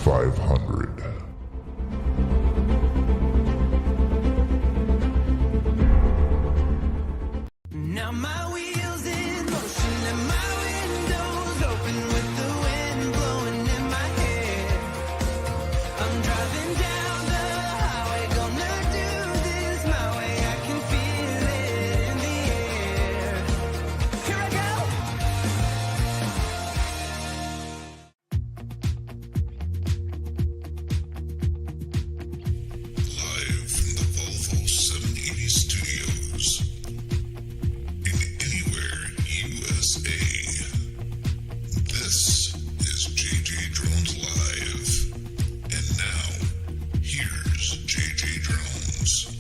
500. Now my wheels in motion and my windows open with the wind blowing in my hair. I'm driving down the highway, gonna do this my way. I can feel it in the air. Here I go. Live from the Volvo 780 studios. USA. This is JJDrones Live. And now, here's JJDrones.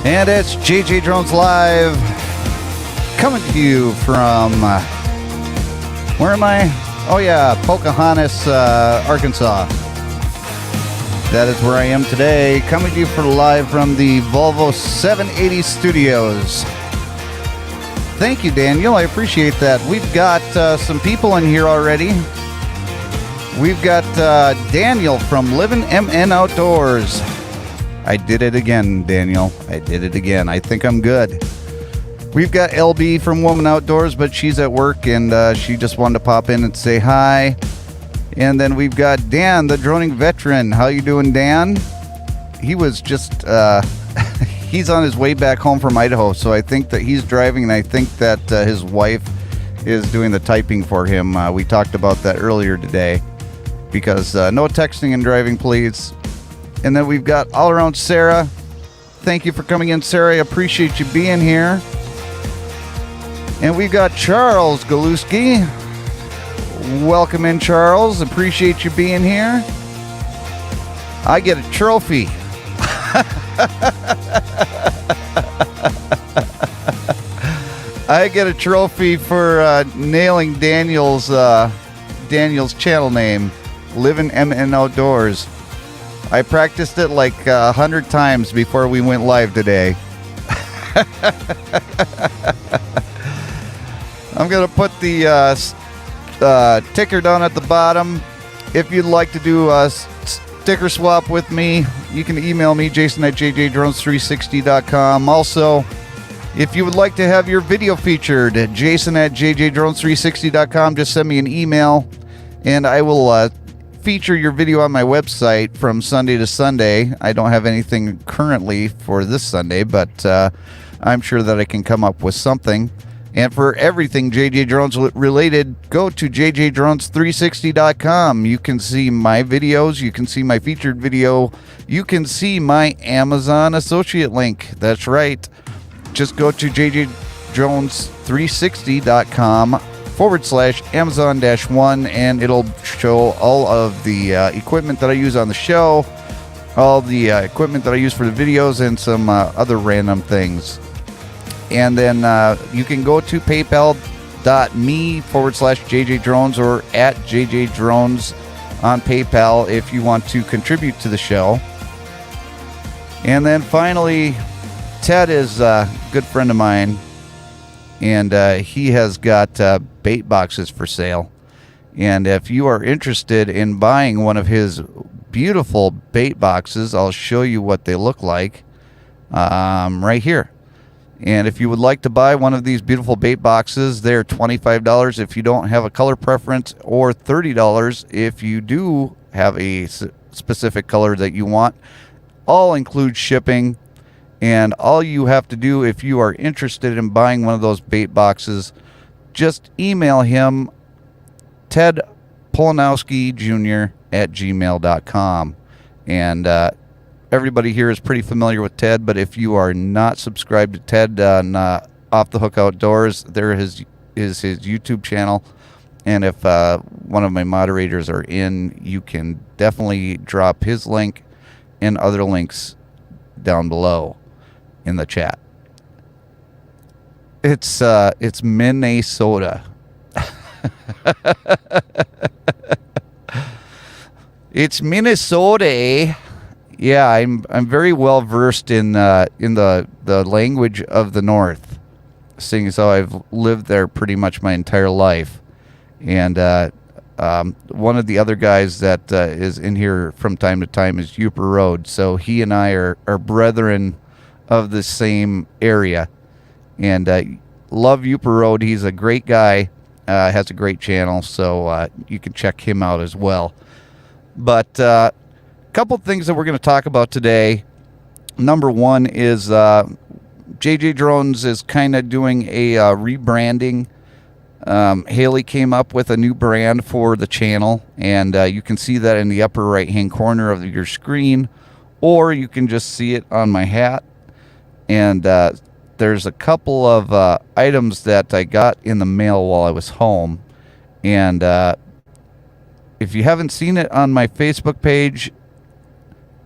And it's JJDrones Live, coming to you from, where am I? Oh yeah, Pocahontas, Arkansas. That is where I am today, coming to you live from the Volvo 780 studios. Thank you, Daniel. I appreciate that. We've got some people in here already. We've got Daniel from Living MN Outdoors. I did it again, Daniel. I did it again. I think I'm good. We've got LB from Woman Outdoors, but she's at work and she just wanted to pop in and say hi. And then we've got Dan, the droning veteran. How you doing, Dan? He was just, he's on his way back home from Idaho, so I think that he's driving, and I think that his wife is doing the typing for him. We talked about that earlier today, because no texting and driving, please. And then we've got all around Sarah. Thank you for coming in, Sarah. I appreciate you being here. And we've got Charles Galuski. Welcome in, Charles. Appreciate you being here. I get a trophy. I get a trophy for nailing Daniel's channel name, Living MN Outdoors. I practiced it like 100 times before we went live today. I'm going to put the ticker down at the bottom. If you'd like to do a sticker swap with me, you can email me, Jason at JJDrones360.com. Also, if you would like to have your video featured, Jason at JJDrones360.com. Just send me an email, and I will feature your video on my website from Sunday to Sunday. I don't have anything currently for this Sunday, but I'm sure that I can come up with something. And for everything JJ Drones related, go to JJDrones360.com. You can see my videos. You can see my featured video. You can see my Amazon associate link. That's right. Just go to JJDrones360.com/Amazon-1, and it'll show all of the equipment that I use on the show, all the equipment that I use for the videos, and some other random things. And then you can go to paypal.me/JJDrones or at JJDrones on PayPal if you want to contribute to the show. And then finally, Ted is a good friend of mine, and he has got bait boxes for sale. And if you are interested in buying one of his beautiful bait boxes, I'll show you what they look like right here. And if you would like to buy one of these beautiful bait boxes, they're $25 if you don't have a color preference, or $30 if you do have a specific color that you want. All include shipping, and all you have to do if you are interested in buying one of those bait boxes, just email him, Ted Polanowski Jr. at gmail.com. And everybody here is pretty familiar with Ted, but if you are not subscribed to Ted on Off the Hook Outdoors, there is his YouTube channel. And if one of my moderators are in, you can definitely drop his link and other links down below in the chat. It's Minnesota. It's Minnesota. Yeah, I'm very well versed in the language of the North, seeing as though I've lived there pretty much my entire life. And one of the other guys that is in here from time to time is Uper Road. So he and I are brethren of the same area. And love Uper Road. He's a great guy. Has a great channel, so you can check him out as well. But a couple things that we're going to talk about today. Number one is JJDrones is kind of doing a rebranding. Haley came up with a new brand for the channel, and you can see that in the upper right hand corner of your screen, or you can just see it on my hat. And there's a couple of items that I got in the mail while I was home, and if you haven't seen it on my Facebook page,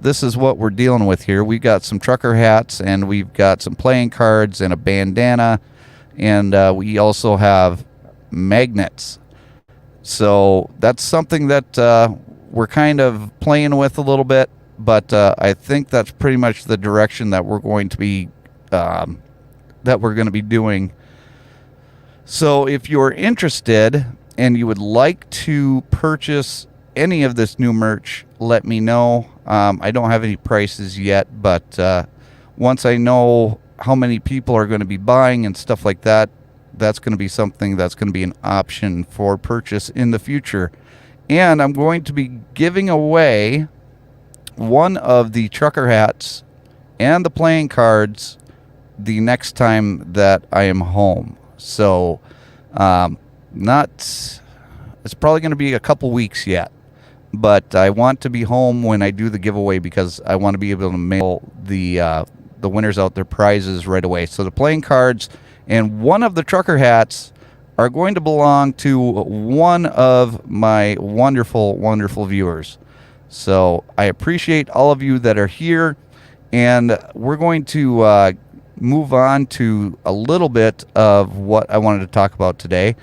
this is what we're dealing with here. We've got some trucker hats, and we've got some playing cards and a bandana, and we also have magnets. So that's something that we're kind of playing with a little bit, but I think that's pretty much the direction that we're going to be doing. So if you're interested and you would like to purchase any of this new merch, let me know. I don't have any prices yet, but once I know how many people are going to be buying and stuff like that, that's going to be something that's going to be an option for purchase in the future. And I'm going to be giving away one of the trucker hats and the playing cards the next time that I am home. So it's probably going to be a couple weeks yet, but I want to be home when I do the giveaway because I want to be able to mail the winners out their prizes right away. So the playing cards and one of the trucker hats are going to belong to one of my wonderful, wonderful viewers. So I appreciate all of you that are here, and we're going to move on to a little bit of what I wanted to talk about today.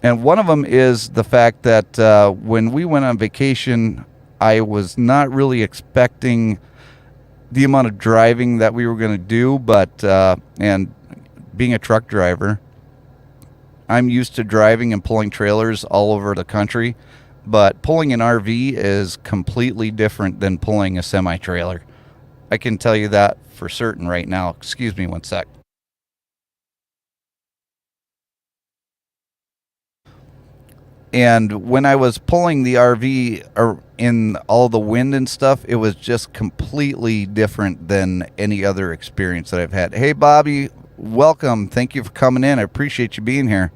And one of them is the fact that when we went on vacation, I was not really expecting the amount of driving that we were going to do, but and being a truck driver, I'm used to driving and pulling trailers all over the country, but pulling an RV is completely different than pulling a semi-trailer. I can tell you that for certain right now. Excuse me one sec. And when I was pulling the RV in all the wind and stuff, it was just completely different than any other experience that I've had. Hey, Bobby, welcome. Thank you for coming in. I appreciate you being here.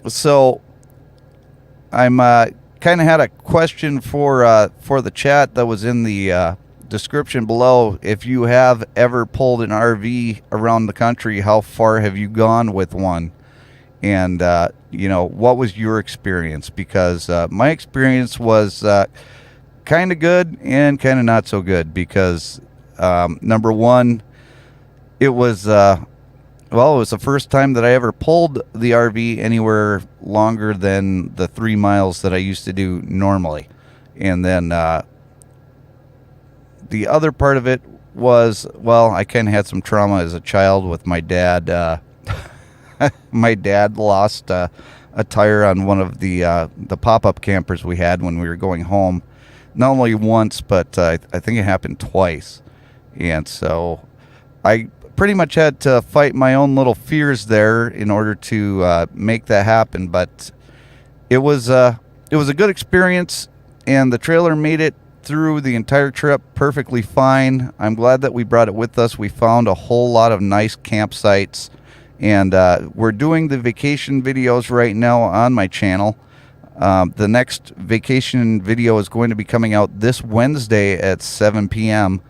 So I'm kind of had a question for the chat that was in the description below. If you have ever pulled an RV around the country, how far have you gone with one? And, what was your experience? Because my experience was kind of good and kind of not so good because, number one, it was the first time that I ever pulled the RV anywhere longer than the 3 miles that I used to do normally. And then the other part of it was, I kind of had some trauma as a child with my dad. My dad lost a tire on one of the pop-up campers we had when we were going home. Not only once, but I think it happened twice. And so I pretty much had to fight my own little fears there in order to make that happen. But it was a good experience, and the trailer made it through the entire trip perfectly fine. I'm glad that we brought it with us. We found a whole lot of nice campsites. And we're doing the vacation videos right now on my channel. The next vacation video is going to be coming out this Wednesday at 7 p.m.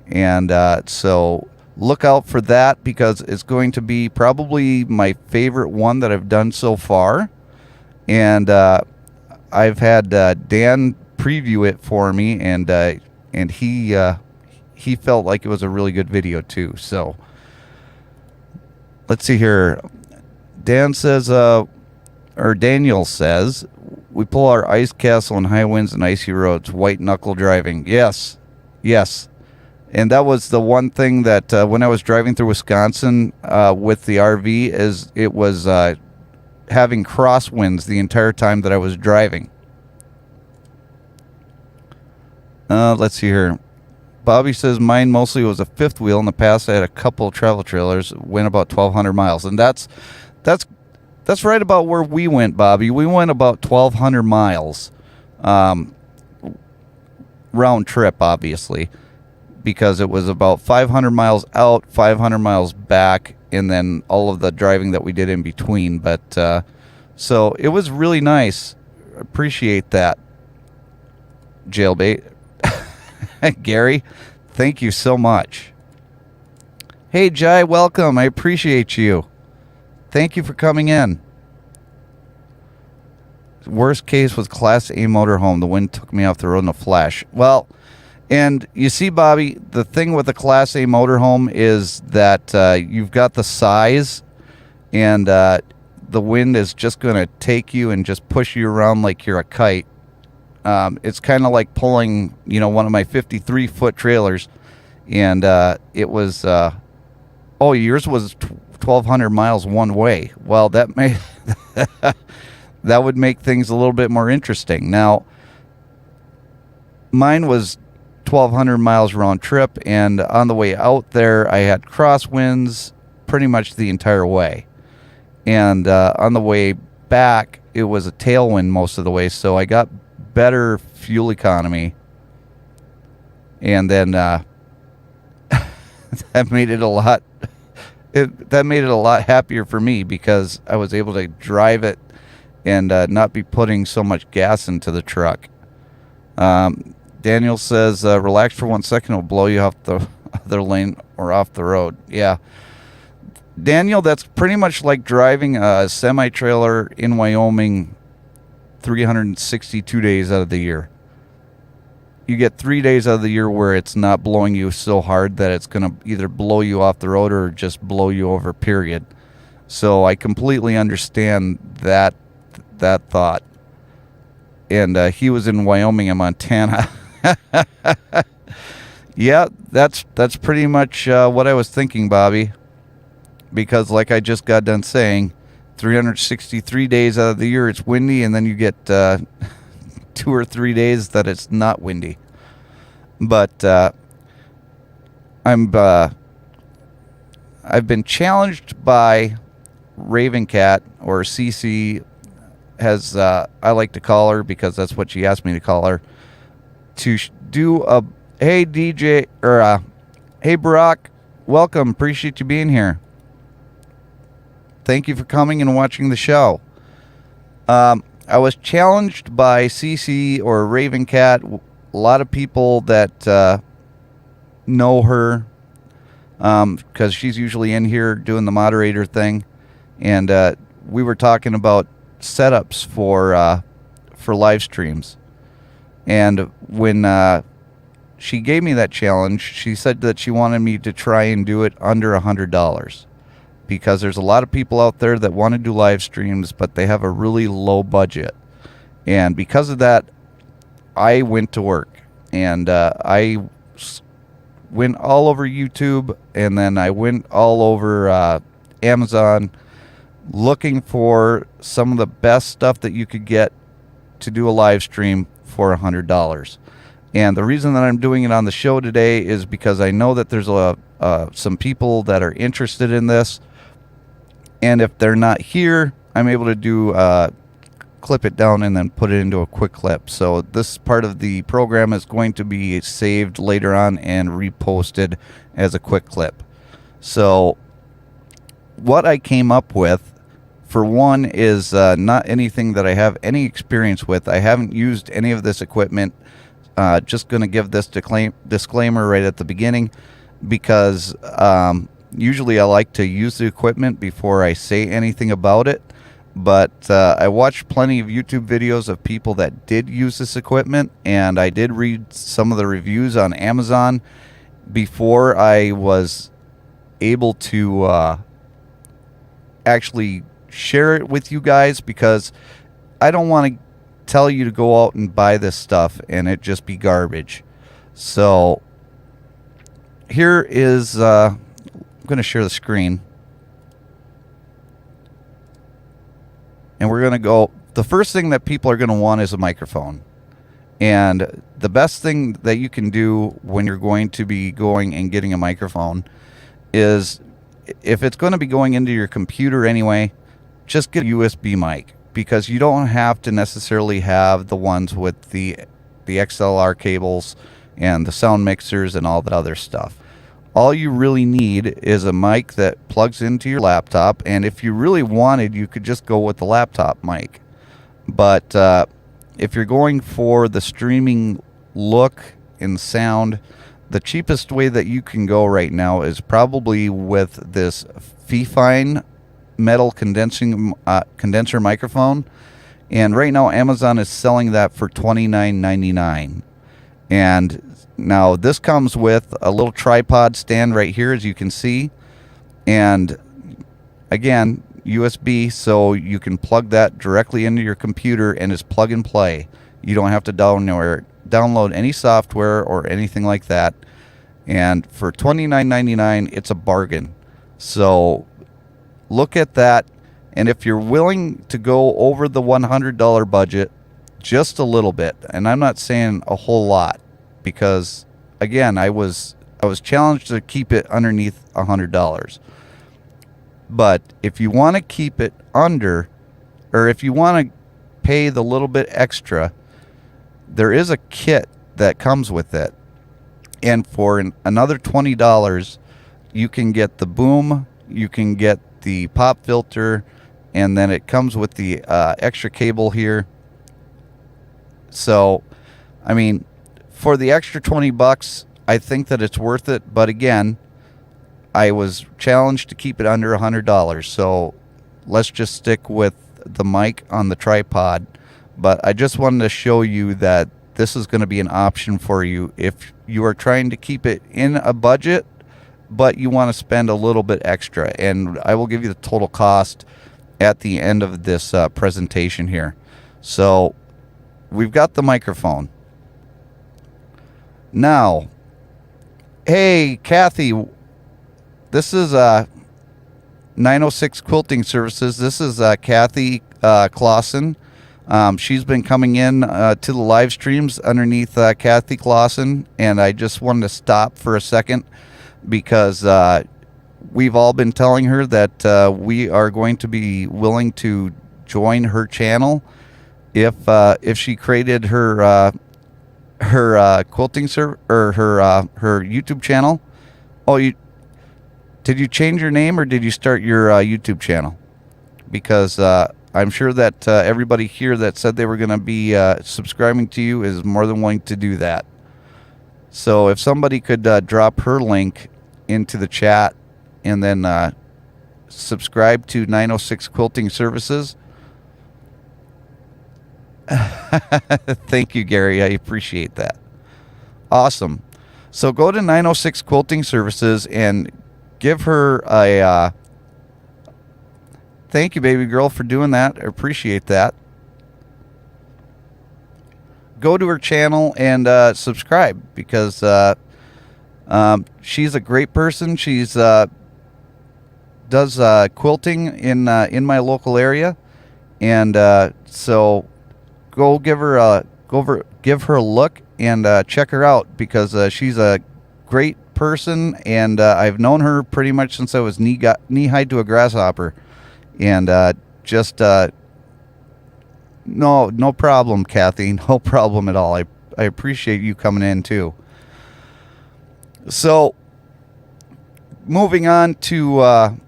And so look out for that because it's going to be probably my favorite one that I've done so far. And I've had Dan preview it for me, and he felt like it was a really good video too. So let's see here. Daniel says, We pull our ice castle in high winds and icy roads. White knuckle driving. Yes. Yes. And that was the one thing that when I was driving through Wisconsin with the RV, is it was having crosswinds the entire time that I was driving. Let's see here. Bobby says mine mostly was a fifth wheel. In the past, I had a couple travel trailers. Went about 1,200 miles, and that's right about where we went, Bobby. We went about 1,200 miles, round trip, obviously, because it was about 500 miles out, 500 miles back, and then all of the driving that we did in between. But so it was really nice. Appreciate that, Jailbait. Gary, thank you so much. Hey, Jai, welcome. I appreciate you. Thank you for coming in. Worst case was Class A motorhome. The wind took me off the road in a flash. Well, and you see, Bobby, the thing with the Class A motorhome is that you've got the size, and the wind is just going to take you and just push you around like you're a kite. It's kind of like pulling, one of my 53-foot trailers, and it was, yours was 1,200 miles one way. Well, that may that would make things a little bit more interesting. Now, mine was 1,200 miles round trip, and on the way out there, I had crosswinds pretty much the entire way, and on the way back, it was a tailwind most of the way, so I got better fuel economy, and then that made it a lot happier for me, because I was able to drive it and not be putting so much gas into the truck. Daniel says, relax for 1 second, it'll blow you off the other lane or off the road. Yeah, Daniel, that's pretty much like driving a semi-trailer in Wyoming 362 days out of the year. You get 3 days out of the year where it's not blowing you so hard that it's going to either blow you off the road or just blow you over, period. So I completely understand that thought. And he was in Wyoming and Montana. Yeah, that's pretty much what I was thinking, Bobby. Because like I just got done saying, 363 days out of the year it's windy, and then you get 2 or 3 days that it's not windy. But I've been challenged by Raven Cat, or CC, as I like to call her, because that's what she asked me to call her, to do a hey DJ or hey Barack, welcome, appreciate you being here. Thank you for coming and watching the show. I was challenged by CC or Raven Cat. A lot of people that know her, because she's usually in here doing the moderator thing, and we were talking about setups for live streams. And when she gave me that challenge, she said that she wanted me to try and do it under $100. Because there's a lot of people out there that want to do live streams, but they have a really low budget. And because of that, I went to work. And I went all over YouTube, and then I went all over Amazon, looking for some of the best stuff that you could get to do a live stream for $100. And the reason that I'm doing it on the show today is because I know that there's some people that are interested in this. And if they're not here, I'm able to do clip it down and then put it into a quick clip. So this part of the program is going to be saved later on and reposted as a quick clip. So what I came up with, for one, is not anything that I have any experience with. I haven't used any of this equipment. Just going to give this disclaimer right at the beginning, because usually I like to use the equipment before I say anything about it, but I watched plenty of YouTube videos of people that did use this equipment, and I did read some of the reviews on Amazon before I was able to actually share it with you guys, because I don't want to tell you to go out and buy this stuff and it just be garbage. So here is, I'm going to share the screen. And we're going to go, the first thing that people are going to want is a microphone. And the best thing that you can do when you're going to be going and getting a microphone is, if it's going to be going into your computer anyway, just get a USB mic, because you don't have to necessarily have the ones with the XLR cables and the sound mixers and all that other stuff. All you really need is a mic that plugs into your laptop, and if you really wanted, you could just go with the laptop mic. But if you're going for the streaming look and sound, the cheapest way that you can go right now is probably with this FIFINE metal condenser microphone. And right now Amazon is selling that for $29.99. And now this comes with a little tripod stand right here, as you can see. And again, USB, so you can plug that directly into your computer and it's plug and play. You don't have to download any software or anything like that. And for $29.99, it's a bargain. So look at that. And if you're willing to go over the $100 budget just a little bit, and I'm not saying a whole lot, because again, I was challenged to keep it underneath $100. But if you want to keep it under, or if you want to pay the little bit extra, there is a kit that comes with it. And for another $20, you can get the boom, you can get the pop filter, and then it comes with the extra cable here. So, I mean, for the extra $20, I think that it's worth it. But again, I was challenged to keep it under $100. So let's just stick with the mic on the tripod. But I just wanted to show you that this is going to be an option for you if you are trying to keep it in a budget, but you want to spend a little bit extra. And I will give you the total cost at the end of this presentation here. So we've got the microphone. Now, hey, Kathy, this is 906 Quilting Services. This is Kathy Clausen. She's been coming in to the live streams underneath Kathy Clausen, and I just wanted to stop for a second because we've all been telling her that we are going to be willing to join her channel if she created her quilting or her YouTube channel. Oh, did you change your name or did you start your YouTube channel? Because I'm sure that everybody here that said they were going to be subscribing to you is more than willing to do that. So if somebody could drop her link into the chat and then subscribe to 906 Quilting Services. Thank you, Gary. I appreciate that. Awesome. So go to 906 Quilting Services and give her a... thank you, baby girl, for doing that. I appreciate that. Go to her channel and subscribe because she's a great person. She's does quilting in my local area, and so go give her a look and check her out because she's a great person, and I've known her pretty much since I was knee high to a grasshopper. And just no problem, Kathy. No problem at all. I appreciate you coming in too. So moving on to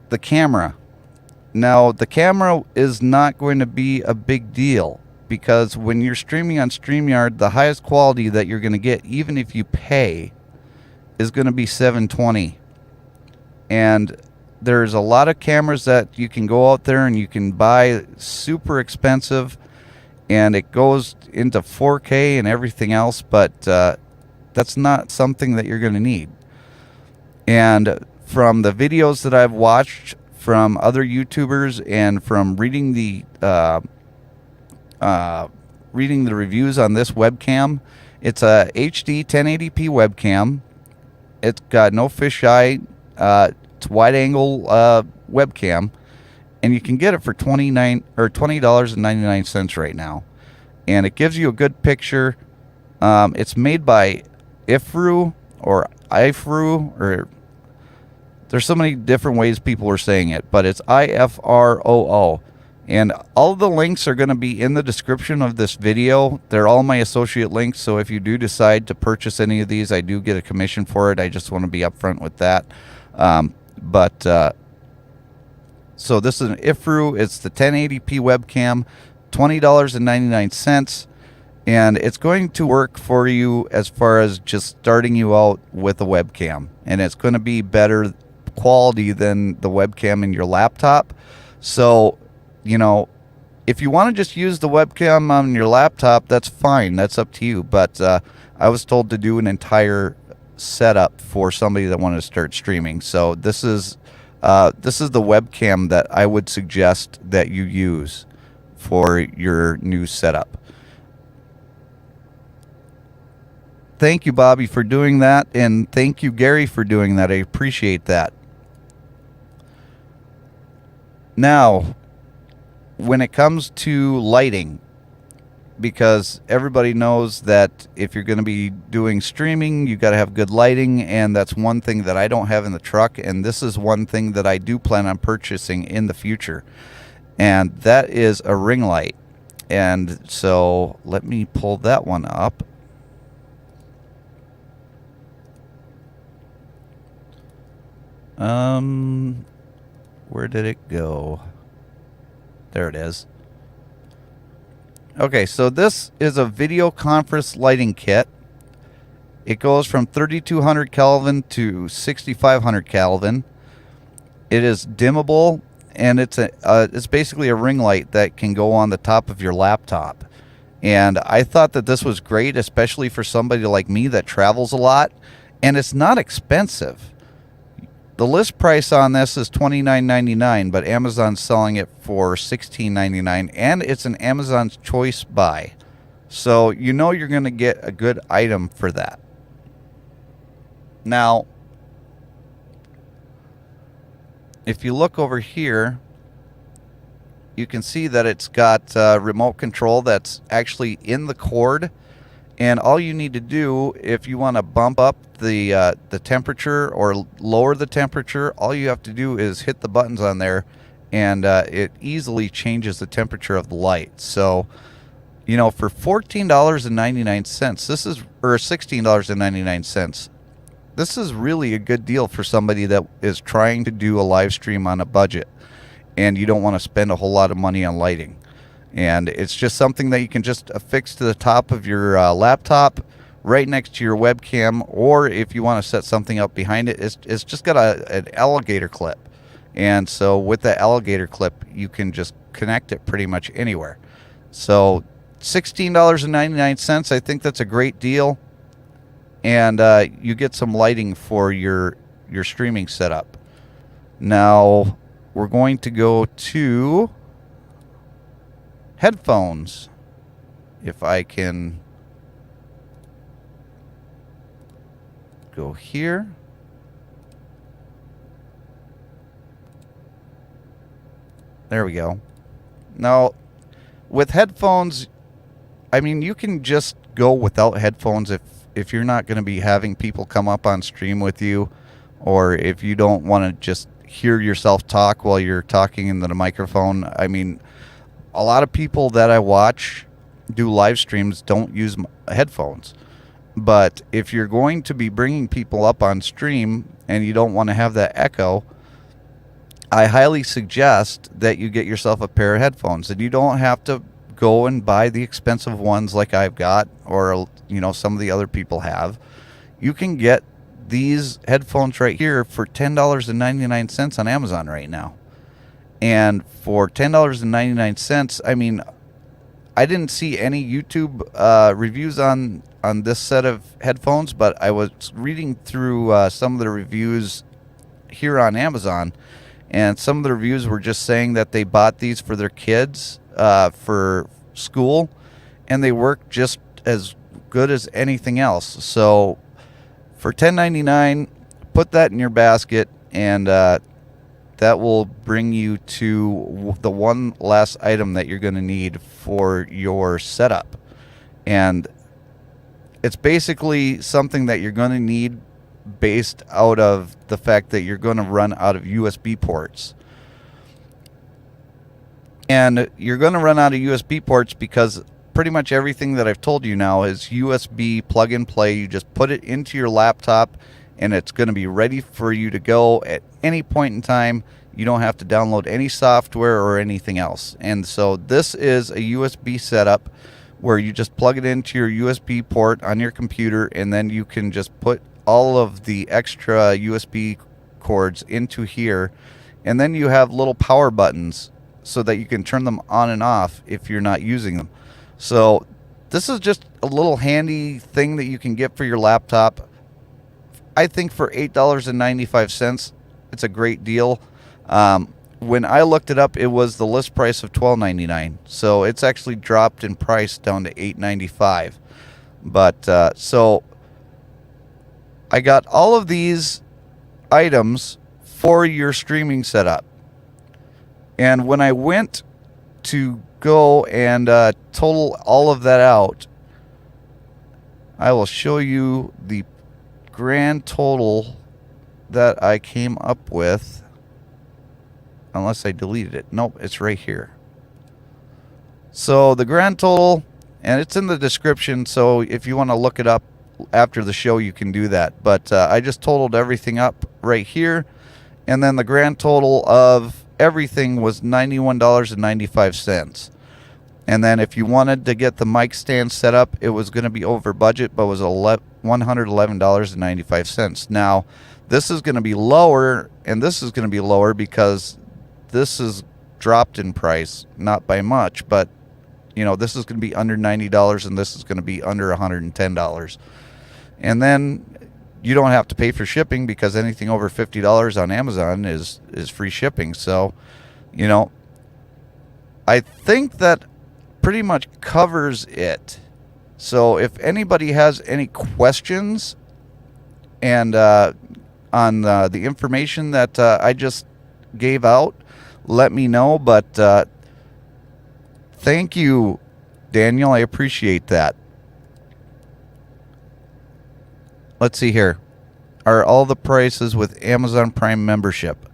the camera. Now the camera is not going to be a big deal because when you're streaming on StreamYard, the highest quality that you're going to get, even if you pay, is going to be 720. And there's a lot of cameras that you can go out there and you can buy super expensive and it goes into 4K and everything else, but that's not something that you're going to need. And from the videos that I've watched from other YouTubers and from reading the reading the reviews on this webcam. It's a HD 1080p webcam. It's got no fisheye. It's wide angle webcam, and you can get it for $20.99 right now. And it gives you a good picture. It's made by IFRU or IFRU, or there's so many different ways people are saying it, but it's IFROO. And all of the links are going to be in the description of this video. They're all my associate links, so if you do decide to purchase any of these, I do get a commission for it. I just want to be upfront with that. So this is an IFRU. It's the 1080p webcam, $20.99. And it's going to work for you as far as just starting you out with a webcam. And it's going to be better quality than the webcam in your laptop. So, you know, if you want to just use the webcam on your laptop, that's fine. That's up to you. But I was told to do an entire setup for somebody that wanted to start streaming. So this is the webcam that I would suggest that you use for your new setup. Thank you, Bobby, for doing that, and thank you, Gary, for doing that. I appreciate that. Now, when it comes to lighting, because everybody knows that if you're going to be doing streaming, you got to have good lighting, and that's one thing that I don't have in the truck, and this is one thing that I do plan on purchasing in the future, and that is a ring light. And so let me pull that one up. Where did it go? There it is. Okay, so this is a video conference lighting kit. It goes from 3200 Kelvin to 6500 Kelvin. It is dimmable, and it's basically a ring light that can go on the top of your laptop. And I thought that this was great, especially for somebody like me that travels a lot, and it's not expensive. The list price on this is $29.99, but Amazon's selling it for $16.99, and it's an Amazon's Choice buy. So you know you're going to get a good item for that. Now, if you look over here, you can see that it's got remote control that's actually in the cord. And all you need to do, if you want to bump up the temperature or lower the temperature, all you have to do is hit the buttons on there, and it easily changes the temperature of the light. So, you know, for $14.99, this is, or $16.99, this is really a good deal for somebody that is trying to do a live stream on a budget, and you don't want to spend a whole lot of money on lighting. And it's just something that you can just affix to the top of your laptop right next to your webcam, or if you want to set something up behind it, it's just got an alligator clip. And so with that alligator clip, you can just connect it pretty much anywhere. So $16.99, I think that's a great deal. And you get some lighting for your streaming setup. Now, we're going to go to headphones, if I can go here. There we go. Now, with headphones, I mean, you can just go without headphones if you're not going to be having people come up on stream with you, or if you don't want to just hear yourself talk while you're talking into the microphone. I mean, a lot of people that I watch do live streams don't use headphones. But if you're going to be bringing people up on stream and you don't want to have that echo, I highly suggest that you get yourself a pair of headphones. And you don't have to go and buy the expensive ones like I've got, or, you know, some of the other people have. You can get these headphones right here for $10.99 on Amazon right now. And for $10.99, I mean, I didn't see any YouTube reviews on this set of headphones, but I was reading through some of the reviews here on Amazon, and some of the reviews were just saying that they bought these for their kids for school, and they work just as good as anything else. So for $10.99, put that in your basket, and that will bring you to the one last item that you're going to need for your setup. And it's basically something that you're going to need based out of the fact that you're going to run out of USB ports. And you're going to run out of USB ports because pretty much everything that I've told you now is USB plug and play. You just put it into your laptop and it's going to be ready for you to go at any point in time. You don't have to download any software or anything else. And so this is a USB setup where you just plug it into your USB port on your computer, and then you can just put all of the extra USB cords into here, and then you have little power buttons so that you can turn them on and off if you're not using them. So this is just a little handy thing that you can get for your laptop. I think for $8.95, it's a great deal. When I looked it up, it was the list price of $12.99. So it's actually dropped in price down to $8.95. But so I got all of these items for your streaming setup. And when I went to go and total all of that out, I will show you the grand total that I came up with. Unless I deleted it. Nope, it's right here. So the grand total, and it's in the description, so if you want to look it up after the show, you can do that. But I just totaled everything up right here, and then the grand total of everything was $91.95. And then if you wanted to get the mic stand set up, it was going to be over budget, but was $111.95. Now, this is going to be lower, and this is going to be lower because this is dropped in price, not by much, but you know, this is going to be under $90 and this is going to be under $110. And then you don't have to pay for shipping because anything over $50 on Amazon is free shipping. So, you know, I think that pretty much covers it. So if anybody has any questions and on the information that I just gave out, let me know. But thank you, Daniel. I appreciate that. Let's see here. Are all the prices with Amazon Prime membership?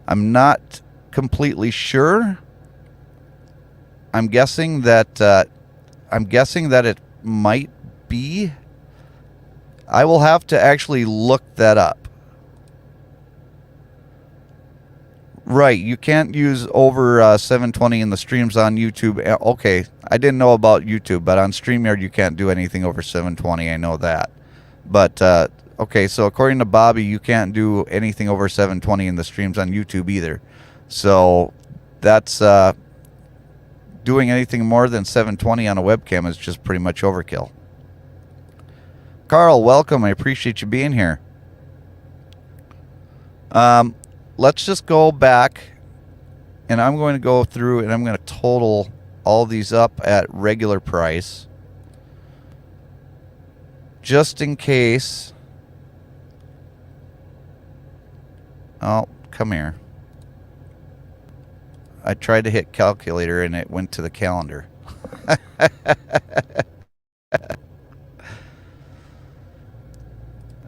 I'm not completely sure. I'm guessing that it might be. I will have to actually look that up. Right, you can't use over 720 in the streams on YouTube. Okay, I didn't know about YouTube, but on StreamYard you can't do anything over 720. I know that. But, okay, so according to Bobby, you can't do anything over 720 in the streams on YouTube either. So that's doing anything more than 720 on a webcam is just pretty much overkill. Carl, welcome. I appreciate you being here. Let's just go back, and I'm going to go through and I'm going to total all these up at regular price, just in case. Oh, come here. I tried to hit calculator and it went to the calendar.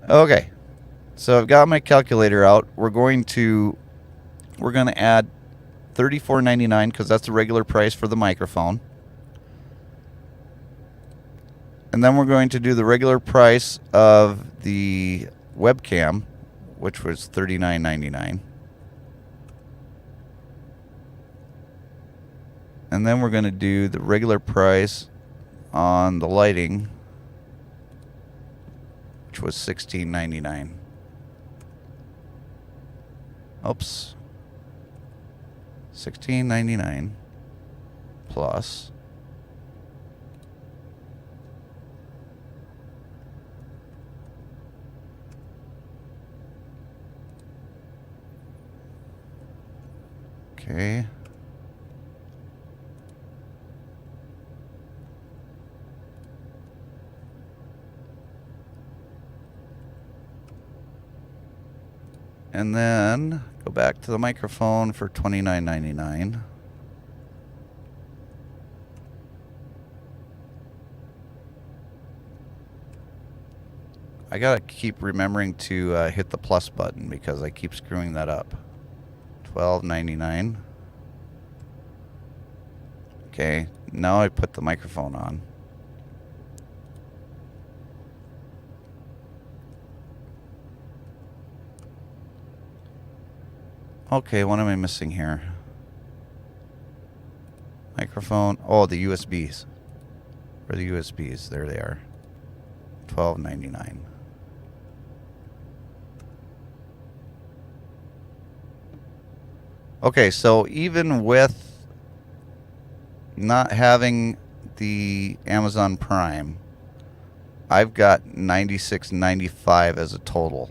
Okay. So I've got my calculator out. We're going to add $34.99 because that's the regular price for the microphone. And then we're going to do the regular price of the webcam, which was $39.99. And then we're going to do the regular price on the lighting, which was $16.99. Oops. $16.99 plus okay. And then go back to the microphone for $29.99. I gotta keep remembering to hit the plus button because I keep screwing that up. $12.99. Okay, now I put the microphone on. Okay, what am I missing here? Microphone. Oh, the USBs. Where are the USBs? There they are. $12.99. Okay, so even with not having the Amazon Prime, I've got $96.95 as a total.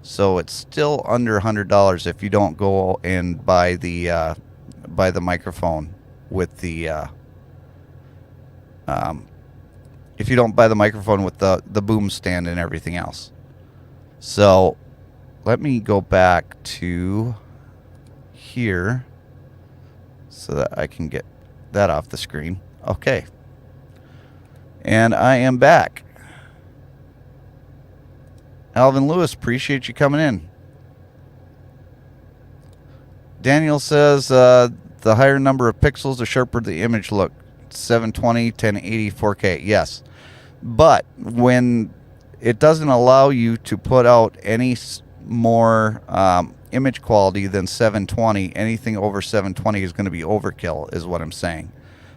So it's still under $100 if you don't go and buy the microphone with the if you don't buy the microphone with the boom stand and everything else. So let me go back to here so that I can get that off the screen. Okay. And I am back. Alvin Lewis, appreciate you coming in. Daniel says the higher number of pixels, the sharper the image look. 720, 1080, 4K. Yes. But when it doesn't allow you to put out any more image quality than 720, anything over 720 is going to be overkill, is what I'm saying.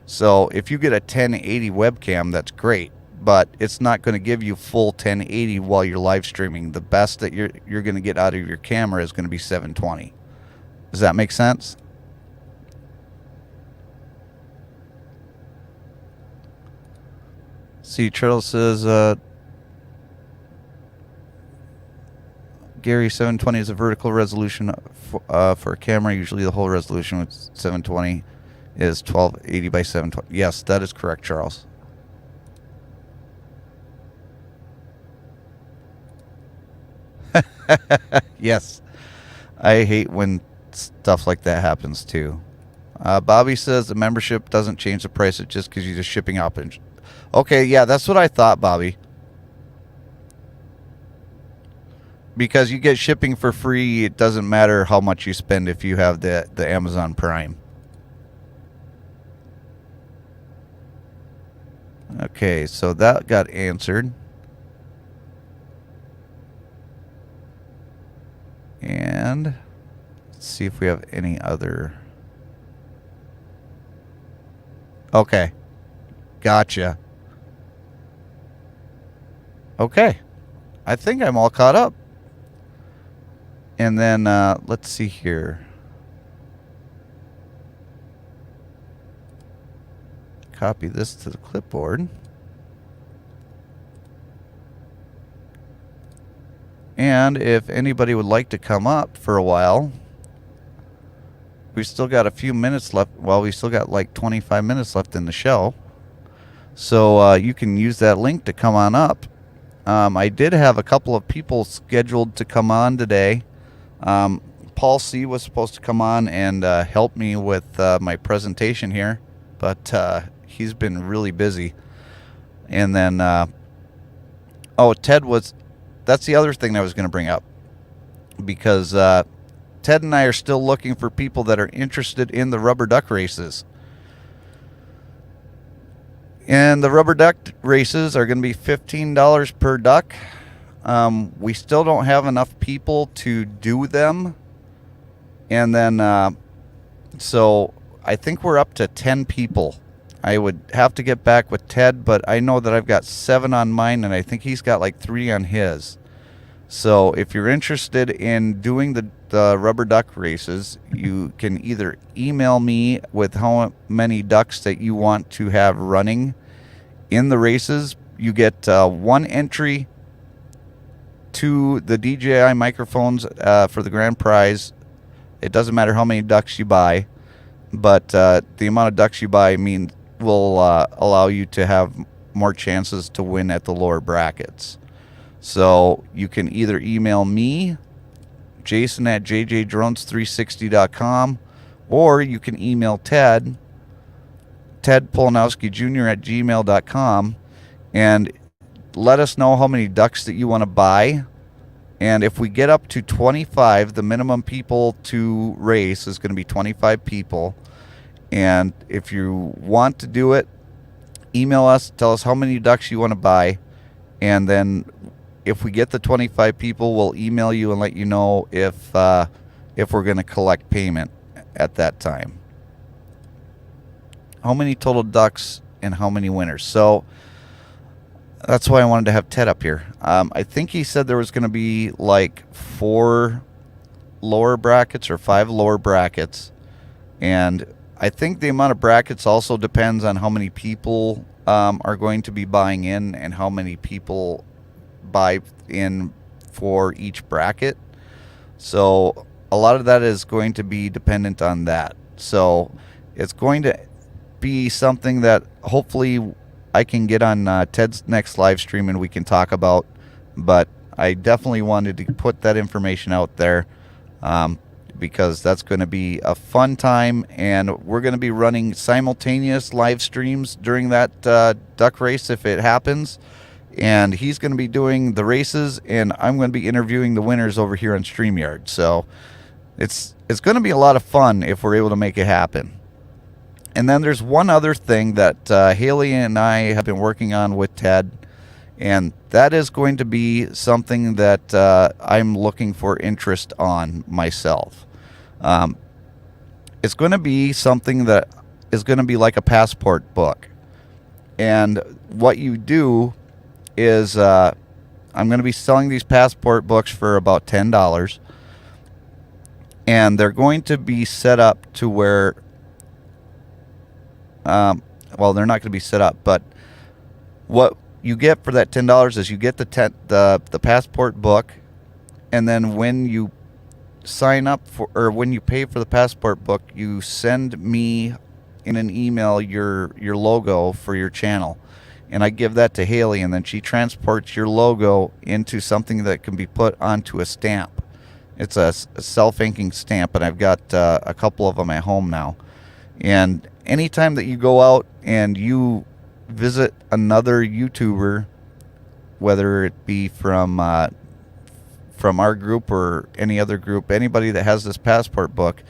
So if you get a 1080 webcam, that's great, but it's not going to give you full 1080 while you're live streaming. The best that you're going to get out of your camera is going to be 720. Does that make sense? See, Turtle says, Gary, 720 is a vertical resolution for a camera. Usually the whole resolution with 720 is 1280 by 720. Yes, that is correct, Charles. Yes. I hate when stuff like that happens too. Bobby says the membership doesn't change the price. It's just because you're just shipping up. Okay, yeah, that's what I thought, Bobby. Because you get shipping for free, it doesn't matter how much you spend if you have the Amazon Prime. Okay, so that got answered. And let's see if we have any other. Okay. Gotcha. Okay. I think I'm all caught up. And then let's see here. Copy this to the clipboard. And if anybody would like to come up for a while, we still got a few minutes left. Well, we still got like 25 minutes left in the show. So you can use that link to come on up. I did have a couple of people scheduled to come on today. Paul C. was supposed to come on and help me with my presentation here, but he's been really busy. And then, oh, Ted was... That's the other thing I was going to bring up, because Ted and I are still looking for people that are interested in the rubber duck races. And the rubber duck races are going to be $15 per duck. We still don't have enough people to do them. And then, so I think we're up to 10 people. I would have to get back with Ted, but I know that I've got 7 on mine, and I think he's got like 3 on his. So if you're interested in doing the rubber duck races, you can either email me with how many ducks that you want to have running in the races. You get 1 entry to the DJI microphones for the grand prize. It doesn't matter how many ducks you buy, but the amount of ducks you buy will allow you to have more chances to win at the lower brackets. So you can either email me, Jason at JJDrones360.com, or you can email Ted Polanowski Jr. at gmail.com, and let us know how many ducks that you want to buy. And if we get up to 25, the minimum people to race is going to be 25 people. And if you want to do it, email us, tell us how many ducks you want to buy, and then if we get the 25 people, we'll email you and let you know if we're going to collect payment at that time. How many total ducks and how many winners? So that's why I wanted to have Ted up here. I think he said there was going to be like 4 lower brackets or 5 lower brackets, and I think the amount of brackets also depends on how many people are going to be buying in and how many people buy in for each bracket. So a lot of that is going to be dependent on that. So it's going to be something that hopefully I can get on Ted's next live stream and we can talk about. But I definitely wanted to put that information out there because that's going to be a fun time, and we're going to be running simultaneous live streams during that duck race if it happens. And he's going to be doing the races, and I'm going to be interviewing the winners over here on StreamYard. So it's going to be a lot of fun if we're able to make it happen. And then there's one other thing that Haley and I have been working on with Ted, and that is going to be something that I'm looking for interest on myself. It's going to be something that is going to be like a passport book. And what you do is I'm going to be selling these passport books for about $10. And they're going to be set up to where, well, they're not going to be set up, but what you get for that $10 is you get the passport book, and then when you sign up for, or when you pay for the passport book, you send me in an email your logo for your channel, and I give that to Haley, and then she transports your logo into something that can be put onto a stamp. It's a self-inking stamp, and I've got a couple of them at home now. And anytime that you go out and you visit another YouTuber, whether it be from our group or any other group, anybody that has this passport book,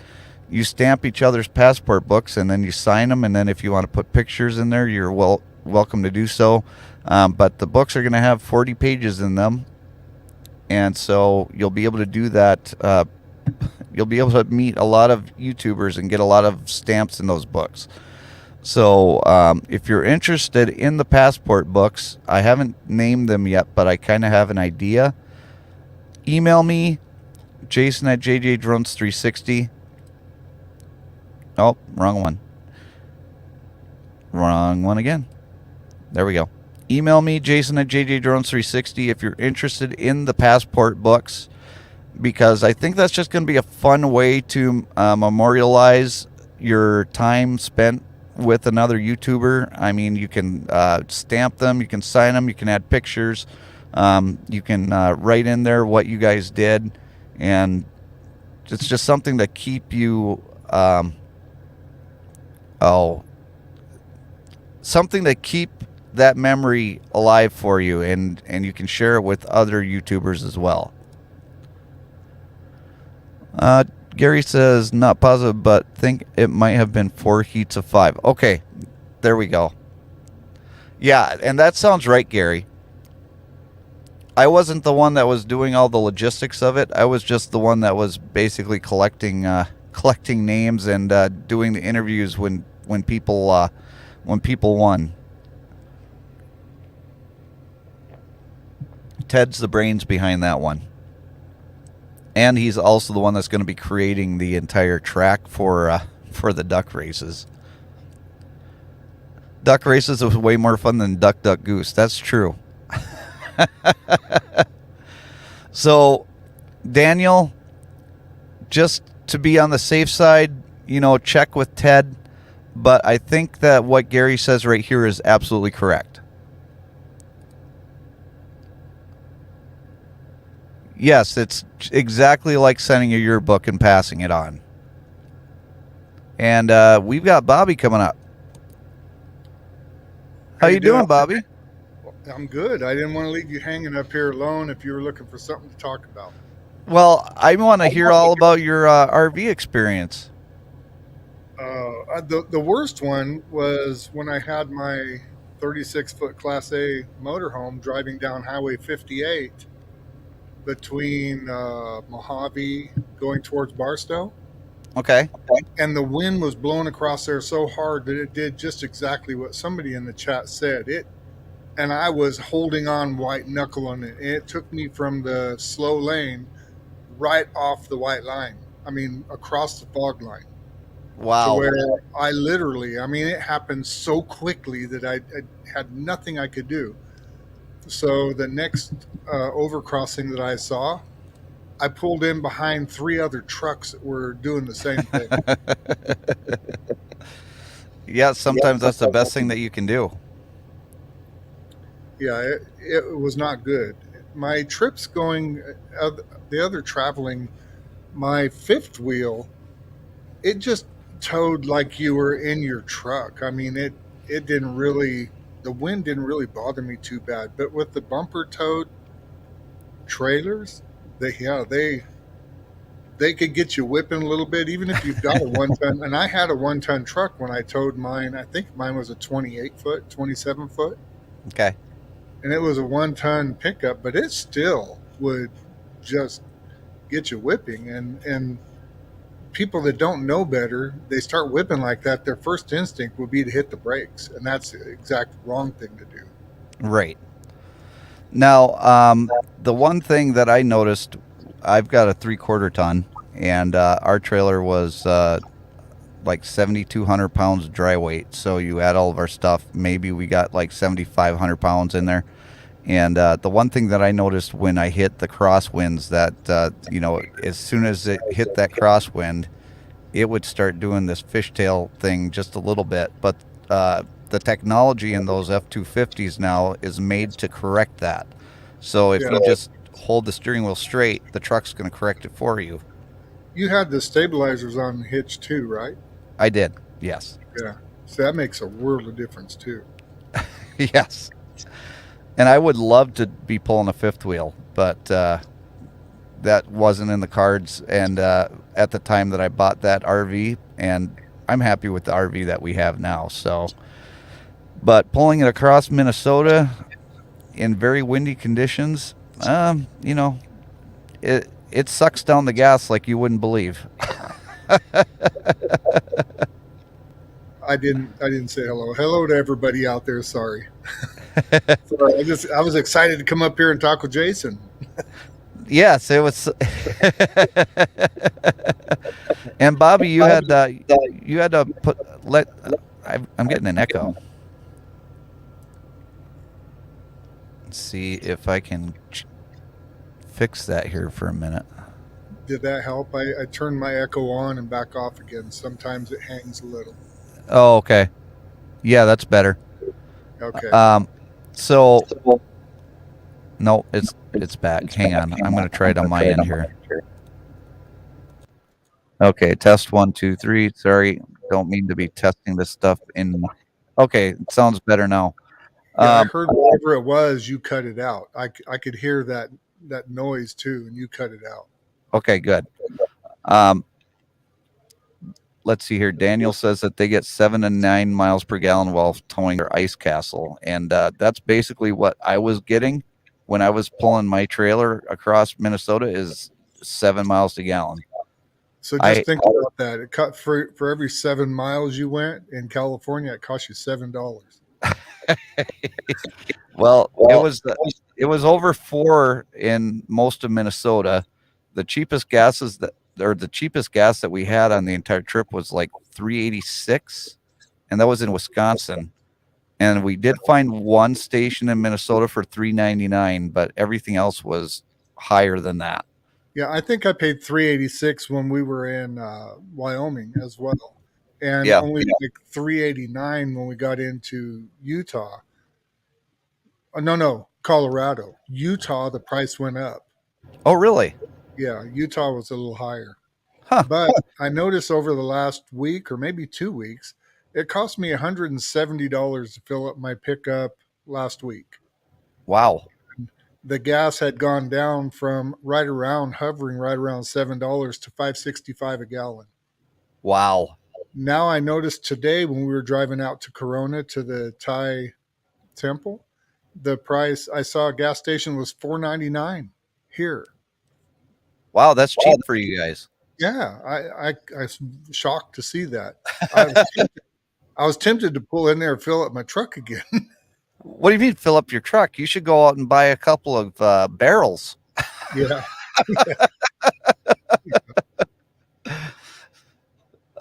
you stamp each other's passport books, and then you sign them, and then if you want to put pictures in there, you're welcome to do so. But the books are going to have 40 pages in them, and so you'll be able to do that. You'll be able to meet a lot of YouTubers and get a lot of stamps in those books. So if you're interested in the passport books, I haven't named them yet, but I kind of have an idea. Email me, Jason at JJDrones360. Oh, wrong one. Wrong one again. There we go. Email me, Jason at JJDrones360, if you're interested in the passport books, because I think that's just going to be a fun way to memorialize your time spent with another YouTuber. I mean, you can stamp them, you can sign them, you can add pictures, you can write in there what you guys did, and it's just something to keep you something to keep that memory alive for you, and you can share it with other YouTubers as well. Gary says, not positive, but think it might have been 4 heats of 5. Okay, there we go. Yeah, and that sounds right, Gary. I wasn't the one that was doing all the logistics of it. I was just the one that was basically collecting names and doing the interviews when people won. Ted's the brains behind that one. And he's also the one that's going to be creating the entire track for the duck races. Duck races is way more fun than Duck, Duck, Goose. That's true. So, Daniel, just to be on the safe side, check with Ted. But I think that what Gary says right here is absolutely correct. Yes, it's exactly like sending a yearbook and passing it on. And we've got Bobby coming up. How you doing, Bobby? I'm good. I didn't want to leave you hanging up here alone if you were looking for something to talk about. Well, I want to hear all about your RV experience. The worst one was when I had my 36-foot Class A motorhome driving down Highway 58 between Mojave going towards Barstow. Okay. And the wind was blowing across there so hard that it did just exactly what somebody in the chat said. And I was holding on white knuckle on it. And it took me from the slow lane right off the white line. I mean, across the fog line. Wow. To where I literally, I mean, it happened so quickly that I had nothing I could do. So the next overcrossing that I saw, I pulled in behind 3 other trucks that were doing the same thing. Yeah, sometimes that's the best thing that you can do. Yeah, it was not good. My trips going, the other traveling, my fifth wheel, it just towed like you were in your truck. I mean, it didn't really, the wind didn't really bother me too bad. But with the bumper towed trailers, they could get you whipping a little bit, even if you've got a 1-ton. And I had a 1-ton truck when I towed mine. I think mine was a 28-foot, 27-foot. Okay. And it was a 1-ton pickup, but it still would just get you whipping. And people that don't know better, they start whipping like that. Their first instinct would be to hit the brakes, and that's the exact wrong thing to do. Right. Now, the one thing that I noticed, I've got a 3/4 ton, and our trailer was like 7,200 pounds dry weight. So you add all of our stuff, maybe we got like 7,500 pounds in there. And the one thing that I noticed when I hit the crosswinds, that as soon as it hit that crosswind, it would start doing this fishtail thing just a little bit. But the technology in those F-250s now is made to correct that. So if you just hold the steering wheel straight, the truck's going to correct it for you. You had the stabilizers on the hitch too, right? I did, yes. Yeah. So that makes a world of difference too. Yes. And I would love to be pulling a fifth wheel, but that wasn't in the cards. And at the time that I bought that RV, and I'm happy with the RV that we have now. So, but pulling it across Minnesota in very windy conditions, it sucks down the gas like you wouldn't believe. I didn't say hello. Hello to everybody out there. Sorry. Sorry, I was excited to come up here and talk with Jason. Yes, it was. And Bobby, you had to I'm getting an echo. Let's see if I can fix that here for a minute. Did that help? I turned my echo on and back off again. Sometimes it hangs a little. Oh, okay. Yeah, that's better. Okay. So no, it's back. Hang on. I'm going to try it on my end here. Okay, test 1, 2, 3. Sorry, don't mean to be testing this stuff in. Okay, it sounds better now. Yeah, I heard whatever it was, you cut it out. I could hear that noise too, and you cut it out. Okay, good. Let's see here. Daniel says that they get 7 to 9 miles per gallon while towing their ice castle, and that's basically what I was getting when I was pulling my trailer across Minnesota, is 7 miles to gallon. So just think about that. It cut for every 7 miles you went in California, it cost you $7. Well, it was over 4 in most of Minnesota. The cheapest gas that we had on the entire trip was like $3.86, and that was in Wisconsin. And we did find one station in Minnesota for $3.99, but everything else was higher than that. Yeah, I think I paid $3.86 when we were in Wyoming as well, and only like $3.89 when we got into Utah. No, Colorado. Utah, the price went up. Oh, really? Yeah, Utah was a little higher. Huh. But I noticed over the last week or maybe 2 weeks, it cost me $170 to fill up my pickup last week. Wow. The gas had gone down from hovering right around $7 to 5.65 a gallon. Wow. Now I noticed today when we were driving out to Corona to the Thai temple, the price I saw a gas station was $4.99 here. Wow, that's cheap for you guys. Yeah, I was shocked to see that. I was I was tempted to pull in there and fill up my truck again. What do you mean fill up your truck? You should go out and buy a couple of barrels. Yeah, but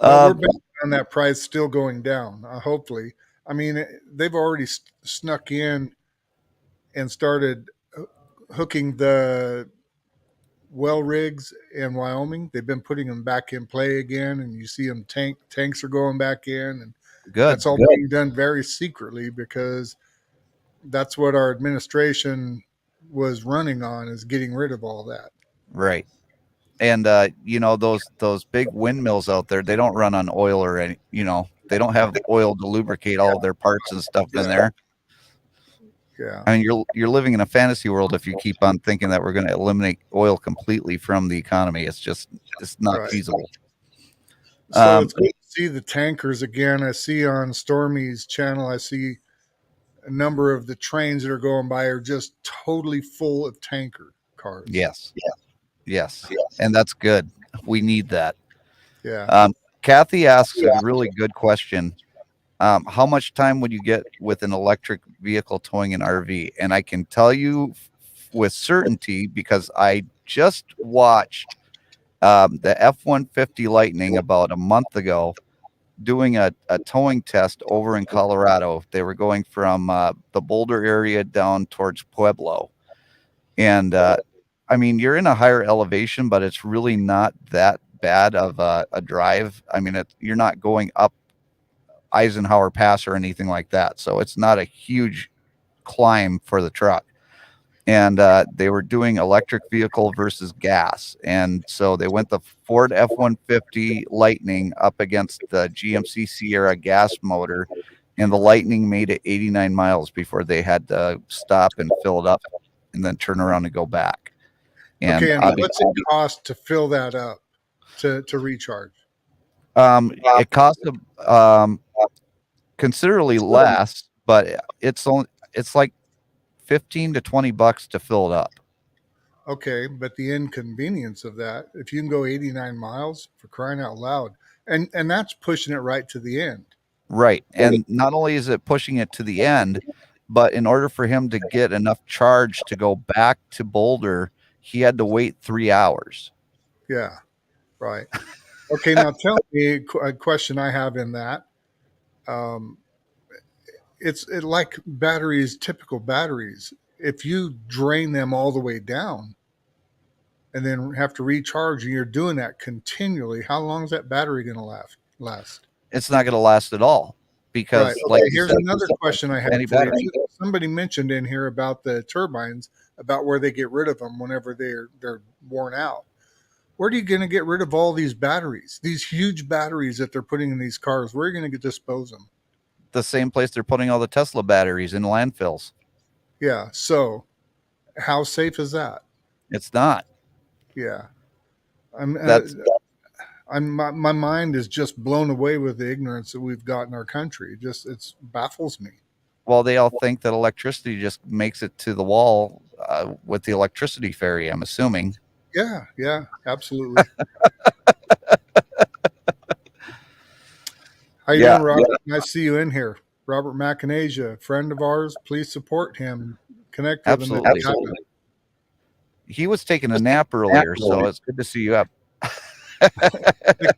we're Um, betting on that price still going down. Hopefully, I mean they've already snuck in and started hooking the well rigs in Wyoming. They've been putting them back in play again, and you see them tanks are going back in, and good. that's all being done very secretly because that's what our administration was running on is getting rid of all that. Right. And those big windmills out there, they don't run on oil or any, they don't have oil to lubricate all of their parts and stuff in there. Yeah. I mean, you're living in a fantasy world if you keep on thinking that we're going to eliminate oil completely from the economy. It's not Right. feasible. So it's good to see the tankers again. I see on Stormy's channel, I see a number of the trains that are going by are just totally full of tanker cars. Yes. And that's good. We need that. Yeah. Kathy asks a really good question. How much time would you get with an electric vehicle towing an RV? And I can tell you with certainty because I just watched the F-150 Lightning about a month ago doing a towing test over in Colorado. They were going from the Boulder area down towards Pueblo. And I mean, you're in a higher elevation, but it's really not that bad of a drive. I mean, you're not going up Eisenhower Pass or anything like that. So it's not a huge climb for the truck. And they were doing electric vehicle versus gas. And so they went the Ford F-150 Lightning up against the GMC Sierra gas motor. And the Lightning made it 89 miles before they had to stop and fill it up and then turn around and go back. And okay, and what's it cost to fill that up to recharge? It costs considerably less, but it's like 15 to 20 bucks to fill it up. Okay, but the inconvenience of that, if you can go 89 miles for crying out loud, and that's pushing it right to the end. Right. And not only is it pushing it to the end, but in order for him to get enough charge to go back to Boulder, he had to wait 3 hours. Yeah, right. Okay, now tell me a question I have in that. It's like batteries, typical batteries. If you drain them all the way down and then have to recharge, and you're doing that continually, how long is that battery going to last? It's not going to last at all because, right. like, Okay, here's another question I have for battery. you. Somebody mentioned in here about the turbines, about where they get rid of them whenever they're worn out. Where are you going to get rid of all these batteries? These huge batteries that they're putting in these cars, where are you going to dispose them? The same place they're putting all the Tesla batteries in landfills. Yeah. So how safe is that? It's not. Yeah. My mind is just blown away with the ignorance that we've got in our country. It baffles me. Well, they all think that electricity just makes it to the wall with the electricity ferry, I'm assuming. Yeah, absolutely. How you doing, Robert? Nice to see you in here. Robert McInasia, friend of ours. Please support him. Connect with him. Absolutely. He was taking a nap earlier, so it's good to see you up. They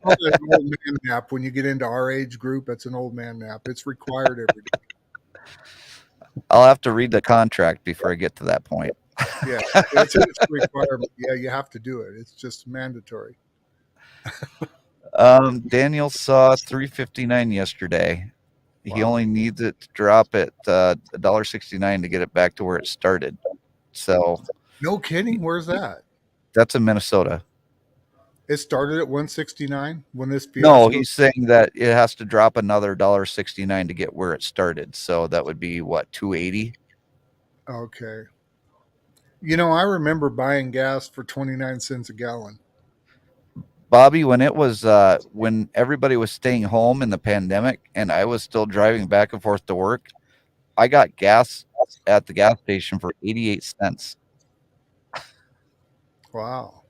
call it an old man nap when you get into our age group. It's an old man nap. It's required every day. I'll have to read the contract before I get to that point. Yeah, it's a requirement. Yeah, you have to do it. It's just mandatory. Daniel saw 359 yesterday. Wow. He only needs it to drop at $1.69 to get it back to where it started. So, no kidding. Where's that? That's in Minnesota. It started at 169 when this No, fiasco. he's saying that it has to drop another $1.69 to get where it started. So that would be what, 280? Okay. I remember buying gas for 29 cents a gallon. Bobby, when it was when everybody was staying home in the pandemic and I was still driving back and forth to work, I got gas at the gas station for 88 cents. Wow.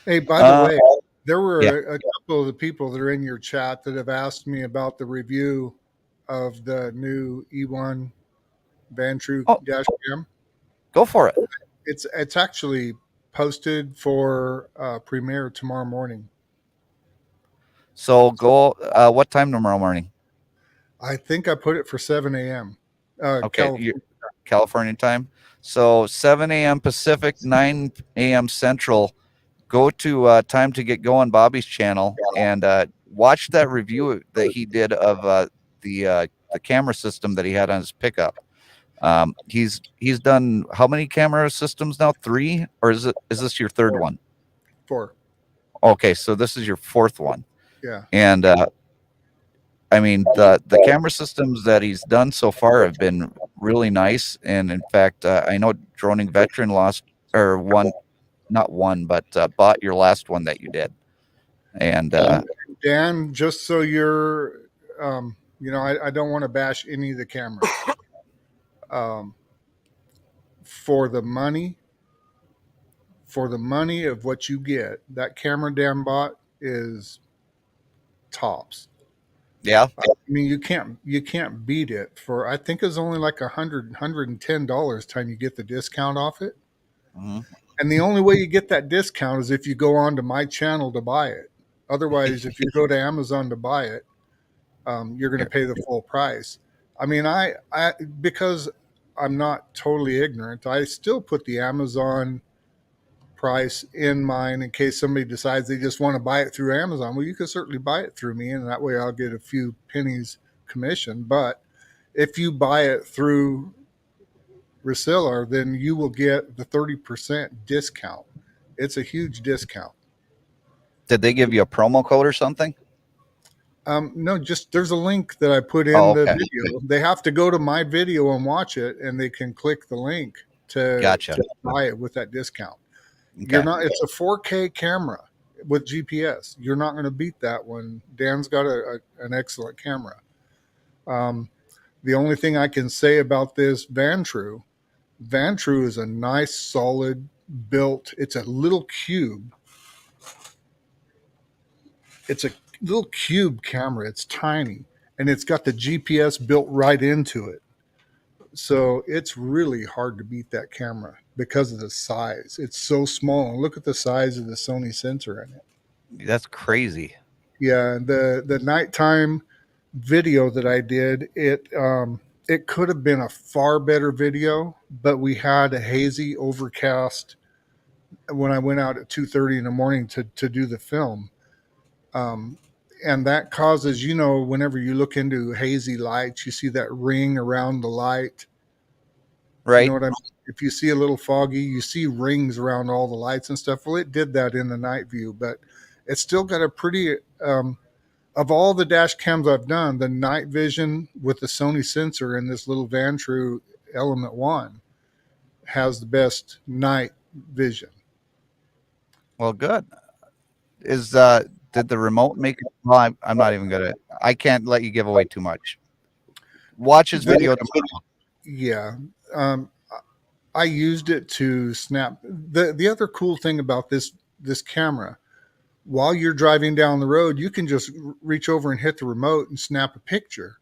Hey, by the Uh, way, there yeah. were a couple of the people that are in your chat that have asked me about the review of the new E1 Vantru Oh, dash cam. go for it. It's actually posted for premiere tomorrow morning. So go. What time tomorrow morning? I think I put it for 7 a.m. Okay, California. California time. So 7 a.m. Pacific, 9 a.m. Central. Go to Time to Get Going, Bobby's channel, and watch that review that he did of the camera system that he had on his pickup. He's done how many camera systems now? 3, or is this your third one? 4. Okay, so this is your fourth one, Yeah. and I mean the camera systems that he's done so far have been really nice, and in fact, I know Droning Veteran lost or one, not one, but bought your last one that you did, and Dan, just so you're, I don't want to bash any of the cameras. For the money, of what you get, that camera Dan bought is tops. yeah, I mean, you can't beat it for. I think it's only like $110 time you get the discount off it. mhm. And the only way you get that discount is if you go on to my channel to buy it. Otherwise, if you go to Amazon to buy it, you're going to Here. pay the full price. I mean, I because I'm not totally ignorant, I still put the Amazon price in mine in case somebody decides they just want to buy it through Amazon. Well, you can certainly buy it through me, and that way I'll get a few pennies commission. But if you buy it through Reseller, then you will get the 30% discount. It's a huge discount. Did they give you a promo code or something? No, just there's a link that I put in Oh, the okay, video. They have to go to my video and watch it, and they can click the link gotcha. to buy it with that discount. You're Okay, not. It's a 4K camera with GPS. You're not going to beat that one. Dan's got an excellent camera. The only thing I can say about this Vantru is a nice, solid built. It's a little cube. It's a little cube camera. It's tiny, and it's got the GPS built right into it. So it's really hard to beat that camera because of the size. It's so small. And look at the size of the Sony sensor in it. that's crazy. Yeah, the nighttime video that I did, it could have been a far better video, but we had a hazy, overcast when I went out at 2:30 in the morning to do the film. Um, and that causes, whenever you look into hazy lights, you see that ring around the light. You know Right? what I mean? If you see a little foggy, you see rings around all the lights and stuff. Well, it did that in the night view, but it's still got a pretty, of all the dash cams I've done, the night vision with the Sony sensor and this little Vantru Element 1 has the best night vision. Well, good. Is did the remote make it? Well, I'm not even gonna. I can't let you give away too much. Watch his video tomorrow. Yeah. Um, I used it to snap. The other cool thing about this camera, while you're driving down the road, you can just reach over and hit the remote and snap a picture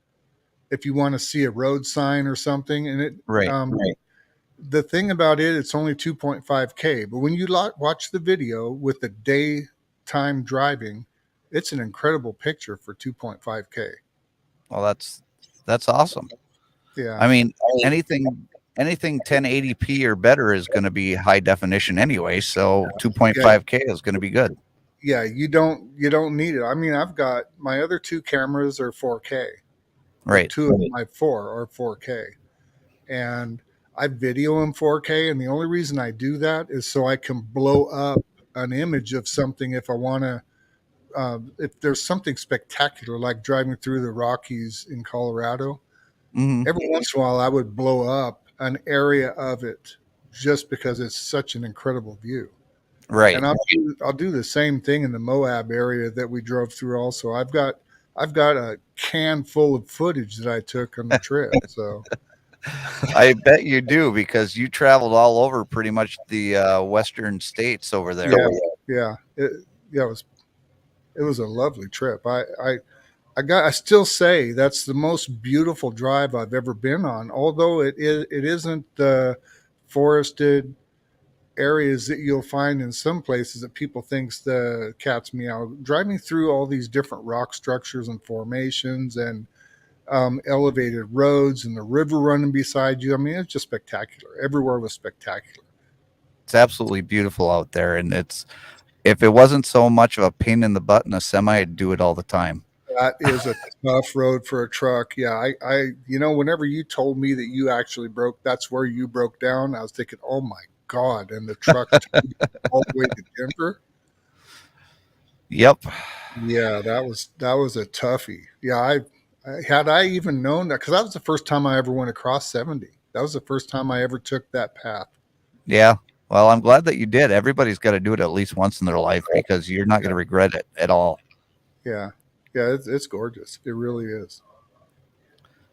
if you want to see a road sign or something. And Right. the thing about it, it's only 2.5K. But when you watch the video with the daytime driving, it's an incredible picture for 2.5K. Well, that's awesome. Yeah. I mean, anything 1080p or better is going to be high definition anyway. So Yeah. 2.5K is going to be good. Yeah, you don't need it. I mean, I've got my other two cameras are 4K. Right. Two of my four are 4K. And I video in 4K, and the only reason I do that is so I can blow up an image of something if I want to. If there's something spectacular, like driving through the Rockies in Colorado, Hmm. every once in a while I would blow up an area of it just because it's such an incredible view. Right. And I'll do the same thing in the Moab area that we drove through. Also, I've got a can full of footage that I took on the trip. So I bet you do because you traveled all over pretty much the western states over there. yeah, yeah, yeah, it was a lovely trip. I still say that's the most beautiful drive I've ever been on. Although it isn't the forested areas that you'll find in some places that people thinks the cat's meow. Driving through all these different rock structures and formations and elevated roads and the river running beside you. I mean, it's just spectacular. Everywhere was spectacular. It's absolutely beautiful out there, and it's if it wasn't so much of a pain in the butt in a semi, I'd do it all the time. That is a tough road for a truck. Yeah, whenever you told me that you actually broke, that's where you broke down. I was thinking, oh my god, and the truck towed all the way to Denver. Yep. Yeah, that was a toughie. Yeah, had I even known that because that was the first time I ever went across 70. That was the first time I ever took that path. Yeah. Well, I'm glad that you did. Everybody's got to do it at least once in their life because you're not going to regret it at all. Yeah, yeah, it's gorgeous. It really is.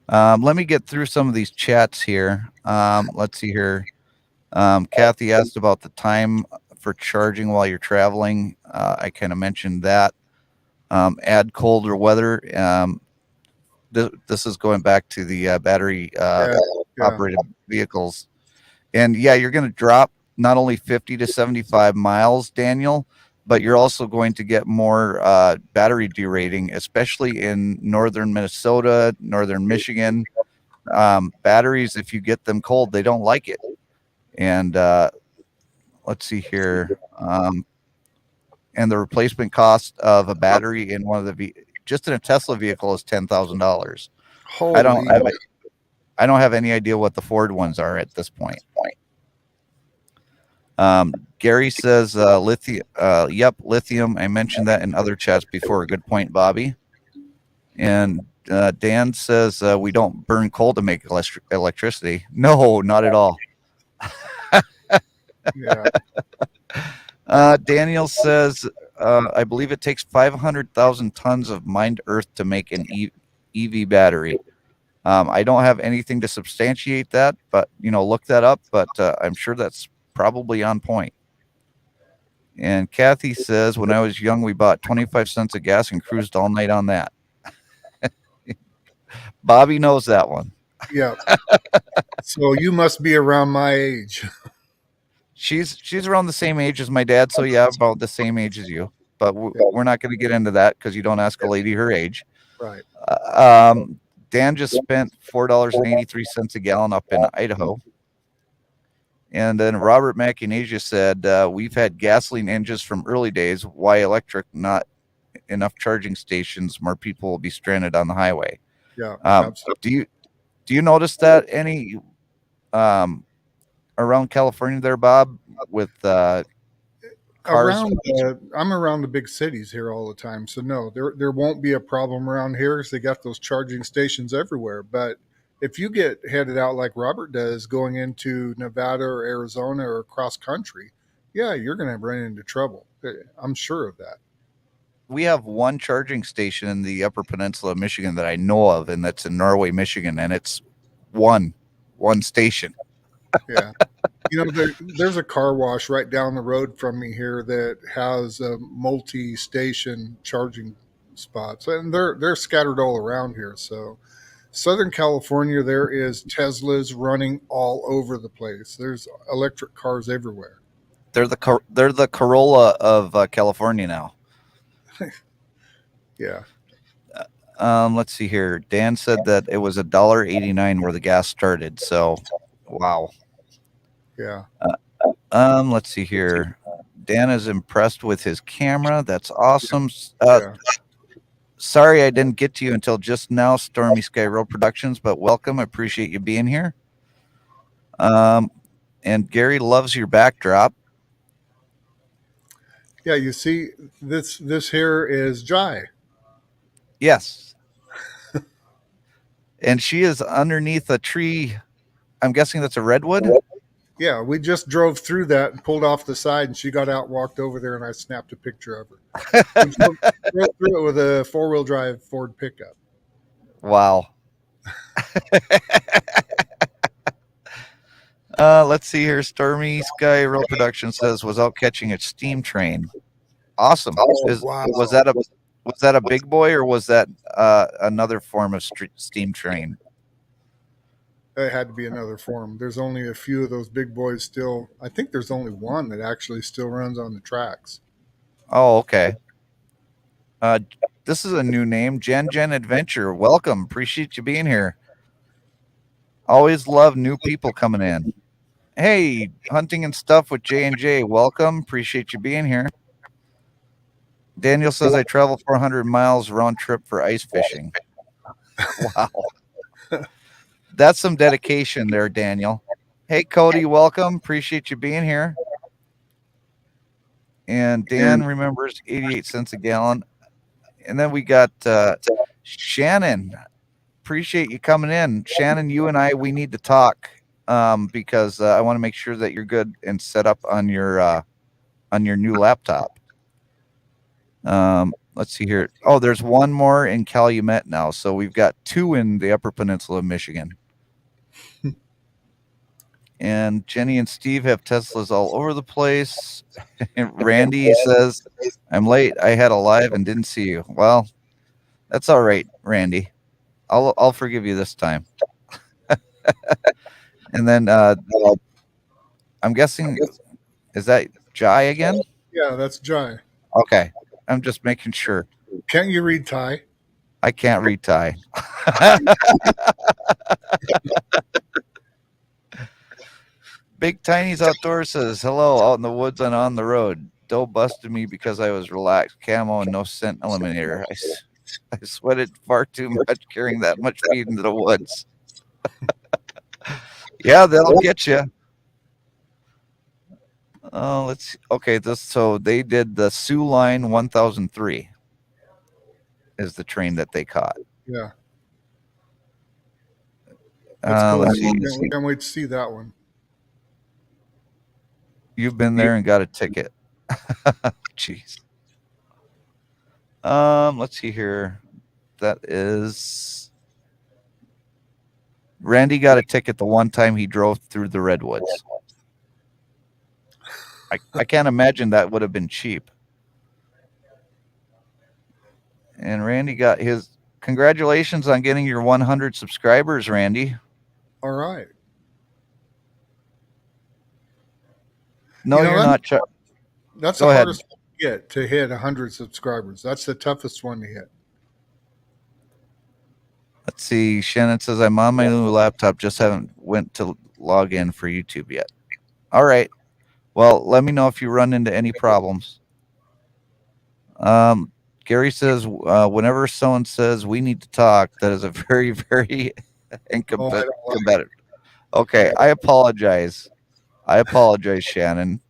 Let me get through some of these chats here. Let's see here. Kathy asked about the time for charging while you're traveling. I kind of mentioned that. Add colder weather. This is going back to the battery Yeah, yeah, operated vehicles. And yeah, you're going to drop not only 50 to 75 miles, Daniel, but you're also going to get more battery derating, especially in northern Minnesota, northern Michigan. Batteries, if you get them cold, they don't like it. And let's see here. And the replacement cost of a battery in one of the just in a Tesla vehicle is $10,000. holy, I don't have any idea what the Ford ones are at this point. Gary says lithium. Yep, lithium. I mentioned that in other chats before. Good point, Bobby. And Dan says we don't burn coal to make electricity. No, not at all. yeah, Daniel says I believe it takes 500,000 tons of mined earth to make an EV battery. I don't have anything to substantiate that, but look that up. But I'm sure that's probably on point. And Kathy says, when I was young, we bought 25 cents of gas and cruised all night on that. Bobby knows that one. yeah. So you must be around my age. She's around the same age as my dad, so yeah, about the same age as you. But we're not going to get into that because you don't ask a lady her age. Right. Dan just spent $4.83 a gallon up in Idaho. And then Robert Macanasia said, we've had gasoline engines from early days. Why electric? Not enough charging stations. More people will be stranded on the highway. Yeah. Do you notice that any around California there, Bob, with cars? I'm around the big cities here all the time, so no, there won't be a problem around here because they got those charging stations everywhere. But if you get headed out like Robert does, going into Nevada or Arizona or cross country, yeah, you're going to run into trouble. I'm sure of that. We have one charging station in the Upper Peninsula of Michigan that I know of, and that's in Norway, Michigan, and it's one station. Yeah. There's a car wash right down the road from me here that has multi-station charging spots, and they're scattered all around here. So, Southern California, there is Teslas running all over the place. There's electric cars everywhere. They're the Corolla of California now. Yeah. Let's see here. Dan said that it was $1.89 where the gas started. So, wow. Yeah. Let's see here. Dan is impressed with his camera. That's awesome. Yeah. Sorry I didn't get to you until just now, Stormy Sky Road Productions, but welcome. I appreciate you being here. And Gary loves your backdrop. Yeah, you see, this here is Jai. Yes. And she is underneath a tree. I'm guessing that's a redwood. Yeah, we just drove through that and pulled off the side, and she got out, walked over there, and I snapped a picture of her. We drove through it with a 4-wheel drive Ford pickup. Wow. Let's see here. Stormy Sky Real Production says was out catching a steam train. Awesome. Oh wow! Was that a big boy or was that another form of steam train? It had to be another form. There's only a few of those big boys still. I think there's only one that actually still runs on the tracks. Oh, okay. Uh, this is a new name, Gen Adventure. Welcome. Appreciate you being here. Always love new people coming in. Hey, hunting and stuff with J&J. Welcome. Appreciate you being here. Daniel says I travel 400 miles round trip for ice fishing. Wow. That's some dedication there, Daniel. Hey, Cody, welcome. Appreciate you being here. And Dan remembers 88 cents a gallon. And then we got Shannon. Appreciate you coming in. Shannon, you and I, we need to talk because I want to make sure that you're good and set up on your new laptop. Let's see here. Oh, there's one more in Calumet now. So we've got 2 in the Upper Peninsula of Michigan. And Jenny and Steve have Teslas all over the place. Randy says, I'm late. I had a live and didn't see you. Well, that's all right, Randy. I'll forgive you this time. And then I'm guessing, is that Jai again? Yeah, that's Jai. Okay. I'm just making sure. Can't you read Thai? I can't read Thai. Big Tiny's Outdoors says, hello, out in the woods and on the road. Doe busted me because I was relaxed. Camo and no scent eliminator. I sweated far too much carrying that much feed into the woods. Yeah, that'll get you. Let's see. Okay, so they did the Sioux Line 1003 is the train that they caught. Yeah. That's cool. Let's see. Can't wait to see that one. You've been there and got a ticket. Jeez. Let's see here. That is Randy got a ticket the one time he drove through the redwoods. I can't imagine that would have been cheap. And Randy got his congratulations on getting your 100 subscribers, Randy. All right. No, you're not. That's Go the ahead. hardest one to get, to hit 100 subscribers. That's the toughest one to hit. Let's see. Shannon says I'm on my new laptop. Just haven't went to log in for YouTube yet. All right. Well, let me know if you run into any problems. Gary says whenever someone says we need to talk, that is a very, very incompetitive. Okay, I apologize. Shannon.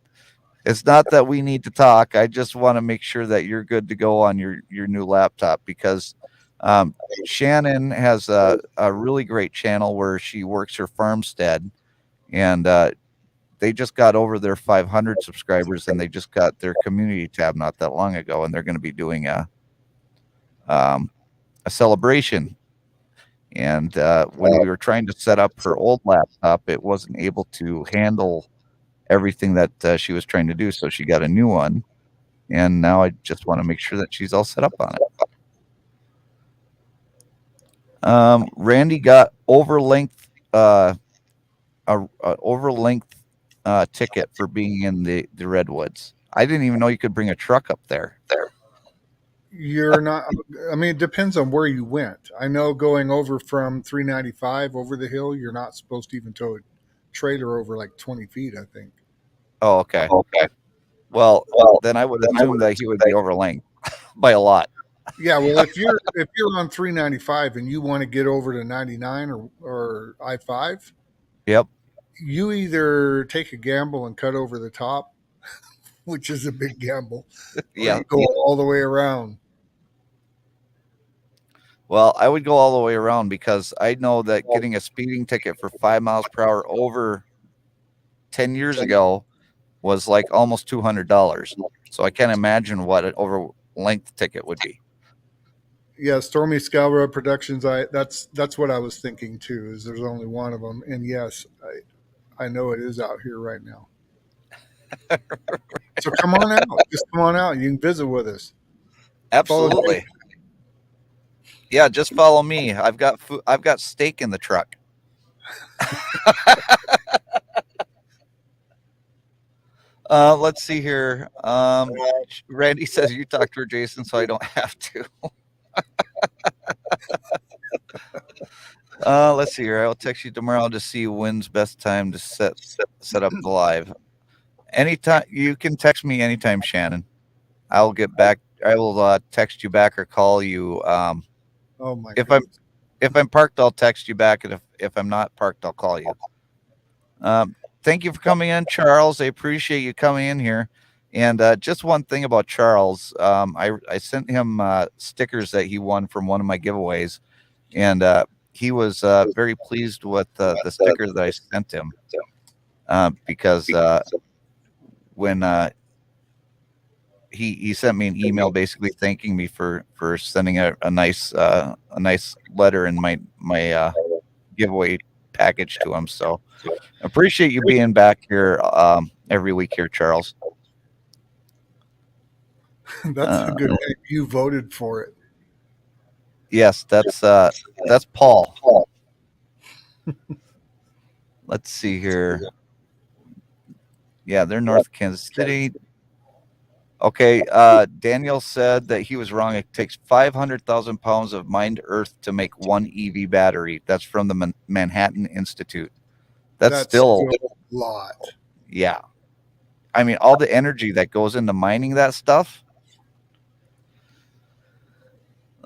It's not that we need to talk. I just want to make sure that you're good to go on your new laptop because Shannon has a really great channel where she works her farmstead, and they just got over their 500 subscribers, and they just got their community tab not that long ago, and they're going to be doing a celebration. And when we were trying to set up her old laptop, it wasn't able to handle everything that she was trying to do, so she got a new one. And now I just want to make sure that she's all set up on it. Randy got overlength ticket for being in the redwoods. I didn't even know you could bring a truck up there. You're not. I mean, it depends on where you went. I know going over from 395 over the hill, you're not supposed to even tow a trailer over like 20 feet. I think. Oh, okay. Well, then I would assume that he would be overlength by a lot. Yeah, well, if you're on 395 and you want to get over to 99 or I-5, yep, you either take a gamble and cut over the top, which is a big gamble, or Yeah. you go all the way around. Well, I would go all the way around because I know that getting a speeding ticket for 5 miles per hour over 10 years ago was like almost $200. So I can't imagine what an over length ticket would be. Yeah, Stormy Scalra Productions. That's what I was thinking too. Is there's only one of them, and yes, I know it is out here right now. So come on out. Just come on out. You can visit with us. Follow Absolutely. Yeah, just follow me. I've got I've got steak in the truck. Let's see here. Randy says you talk to her, Jason, so I don't have to. Let's see here. I'll text you tomorrow to see when's best time to set up the live. Anytime you can text me anytime, Shannon. I'll get back. I will text you back or call you. Oh my If goodness. I'm parked, I'll text you back, and if I'm not parked, I'll call you. Thank you for coming in, Charles. I appreciate you coming in here. And just one thing about Charles, I sent him stickers that he won from one of my giveaways, and he was very pleased with the sticker that I sent him because when he sent me an email basically thanking me for sending a nice letter in my giveaway package to him. So appreciate you being back here every week here, Charles. That's a good name. You voted for it. Yes, that's Paul. Let's see here. Yeah, they're North Kansas City. Okay, Daniel said that he was wrong. It takes 500,000 pounds of mined earth to make one EV battery. That's from the Manhattan Institute. That's still a lot. Yeah. I mean, all the energy that goes into mining that stuff.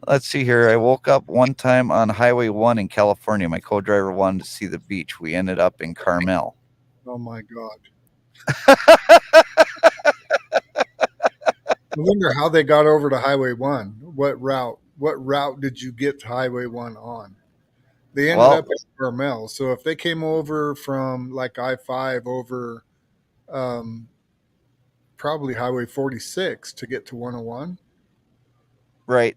Let's see here. I woke up one time on Highway 1 in California. My co-driver wanted to see the beach. We ended up in Carmel. Oh my God. I wonder how they got over to Highway 1. What route did you get to Highway 1 on? They ended up in Carmel. So if they came over from like I-5 over probably Highway 46 to get to 101, Right.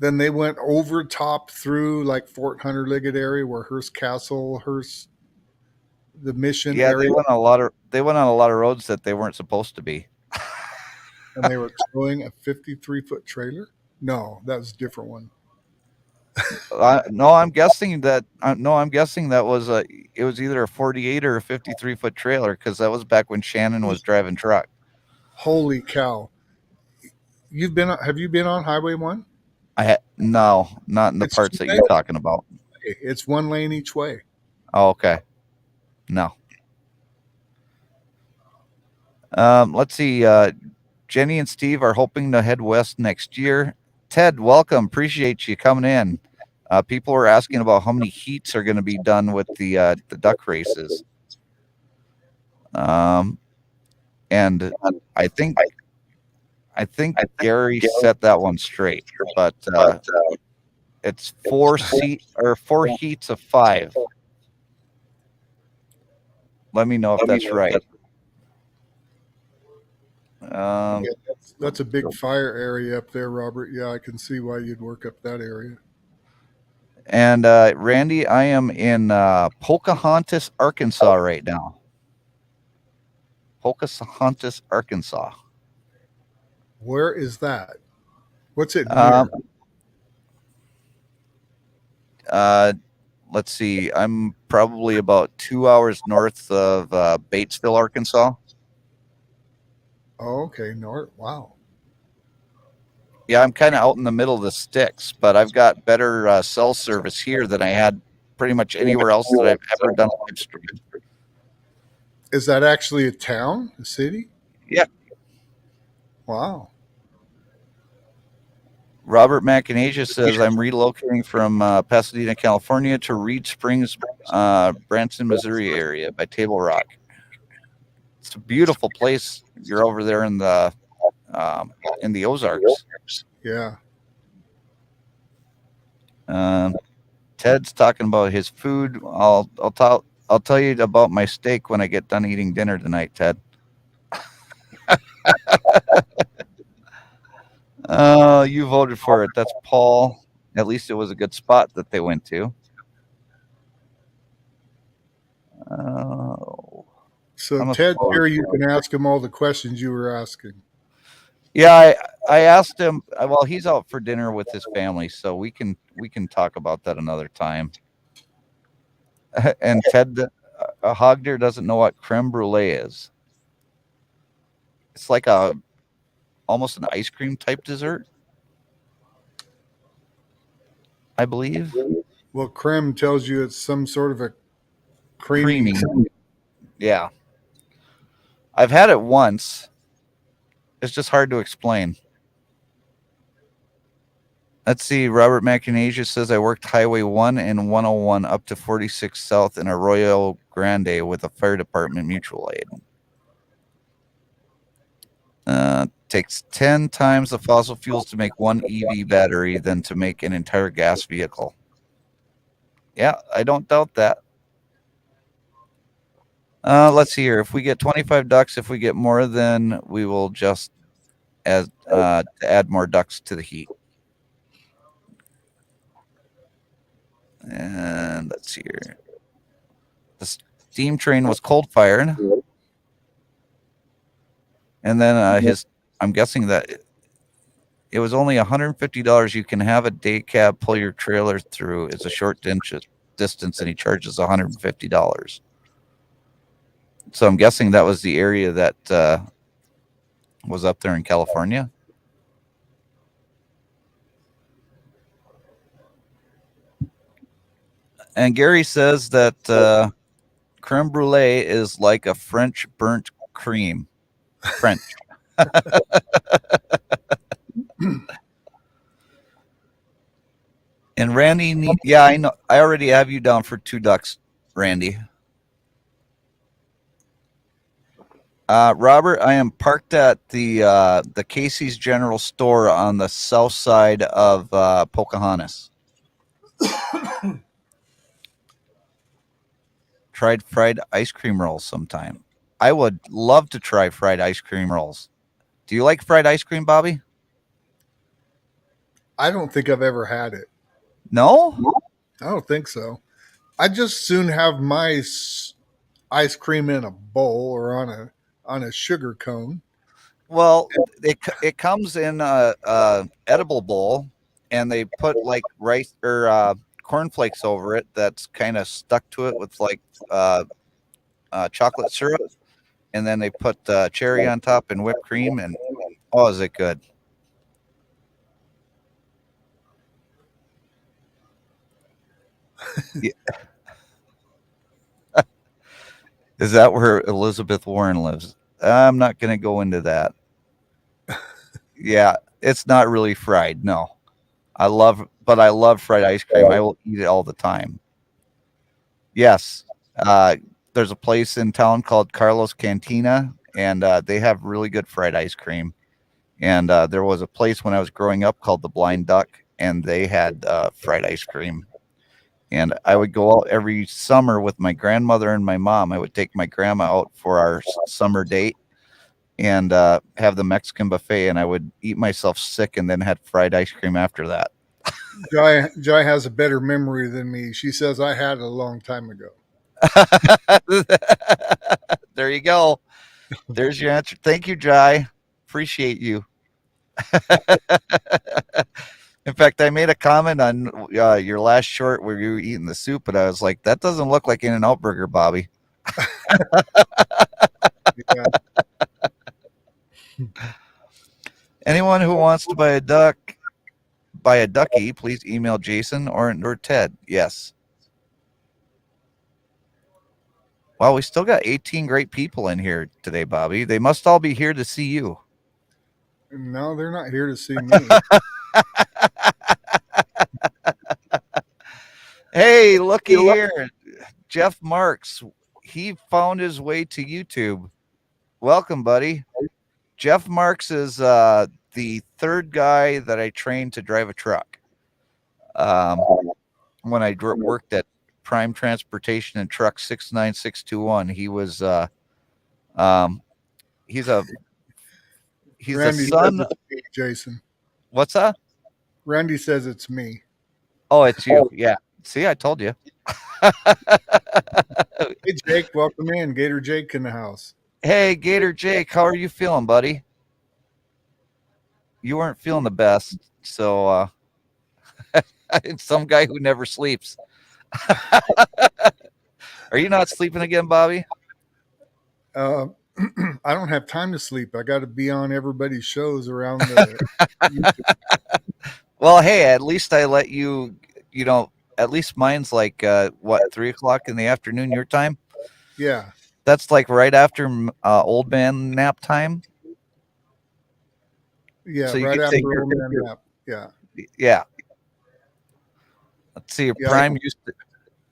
then they went over top through like Fort Hunter Liggett area where Hearst Castle, the Mission Yeah, area. they went on a lot of roads that they weren't supposed to be. And they were towing a 53-foot trailer. No, that was a different one. No, I'm guessing that was it was either a 48 or a 53-foot trailer because that was back when Shannon was driving truck. Holy cow! Have you been on Highway 1? No, not in the It's parts that you're talking about. It's one lane each way. Oh, okay. No. Let's see. Jenny and Steve are hoping to head west next year. Ted, welcome. Appreciate you coming in. People are asking about how many heats are going to be done with the duck races. And I think Gary set that one straight, but it's 4 heats of 5. Let me know if that's right. That's a big fire area up there, Robert. Yeah, I can see why you'd work up that area. And Randy, I am in Pocahontas, Arkansas right now. Pocahontas, Arkansas. Where is that? What's it near? Let's see. I'm probably about 2 hours north of Batesville, Arkansas. Oh, okay. North. Wow. Yeah, I'm kind of out in the middle of the sticks, but I've got better cell service here than I had pretty much anywhere else that I've ever done a live stream. Is that actually a town, a city? Yeah. Wow. Robert McInasia says, I'm relocating from Pasadena, California to Reed Springs, Branson, Missouri area by Table Rock. It's a beautiful place. You're over there in the Ozarks. Yeah. Ted's talking about his food. I'll tell you about my steak when I get done eating dinner tonight, Ted. You voted for it. That's Paul. At least it was a good spot that they went to. So I'm Ted, here you can ask him all the questions you were asking. Yeah, I asked him. Well, he's out for dinner with his family, so we can talk about that another time. And Ted, a hog deer doesn't know what creme brulee is. It's like almost an ice cream type dessert, I believe. Well, creme tells you it's some sort of a creamy. Yeah. I've had it once. It's just hard to explain. Let's see. Robert McInasia says I worked Highway 1 and 101 up to 46 South in Arroyo Grande with a fire department mutual aid. Takes 10 times the fossil fuels to make one EV battery than to make an entire gas vehicle. Yeah, I don't doubt that. Let's see here. If we get 25 ducks, if we get more, then we will just add more ducks to the heat. And let's see here. The steam train was cold fired. And then I'm guessing that it was only $150. You can have a day cab pull your trailer through. It's a short distance, and he charges $150. So I'm guessing that was the area that was up there in California. And Gary says that creme brulee is like a French burnt cream. French. And Randy, yeah, I know. I already have you down for 2 ducks, Randy. Robert, I am parked at the Casey's General Store on the south side of Pocahontas. Tried fried ice cream rolls sometime. I would love to try fried ice cream rolls. Do you like fried ice cream, Bobby? I don't think I've ever had it. No? I don't think so. I just soon have my ice cream in a bowl or on a sugar cone. Well, it comes in a edible bowl, and they put like rice or cornflakes over it. That's kind of stuck to it with like chocolate syrup, and then they put cherry on top and whipped cream. And oh, is it good? Yeah. Is that where Elizabeth Warren lives? I'm not going to go into that. Yeah, it's not really fried. No, I love fried ice cream. I will eat it all the time. Yes, there's a place in town called Carlos Cantina, and they have really good fried ice cream. And there was a place when I was growing up called the Blind Duck, and they had fried ice cream. And I would go out every summer with my grandmother and my mom. I would take my grandma out for our summer date and have the Mexican buffet, and I would eat myself sick and then had fried ice cream after that. Jai has a better memory than me. She says I had it a long time ago. There you go. There's your answer. Thank you, Jai. Appreciate you. In fact, I made a comment on your last short where you were eating the soup, and I was like, that doesn't look like In-N-Out Burger, Bobby. Yeah. Anyone who wants to buy a ducky, please email Jason or Ted. Yes. Wow, we still got 18 great people in here today, Bobby. They must all be here to see you. No, they're not here to see me. Hey, looky here. Jeff Marks. He found his way to YouTube. Welcome, buddy. Jeff Marks is the third guy that I trained to drive a truck. When I worked at Prime Transportation and Truck 69621, he was um, he's a Randy son. says it's me, Jason. What's that? Randy says it's me. Oh, it's you. Yeah. See, I told you. Hey, Jake, welcome in. Gator Jake in the house. Hey, Gator Jake, how are you feeling, buddy? You weren't feeling the best, so some guy who never sleeps. Are you not sleeping again, Bobby? I don't have time to sleep. I got to be on everybody's shows around the. Well, hey, at least I let you. At least mine's like 3 o'clock in the afternoon your time. Yeah. That's like right after old man nap time. Yeah, So you right can after take old man nap. Yeah. Yeah. Let's see. Yeah, Prime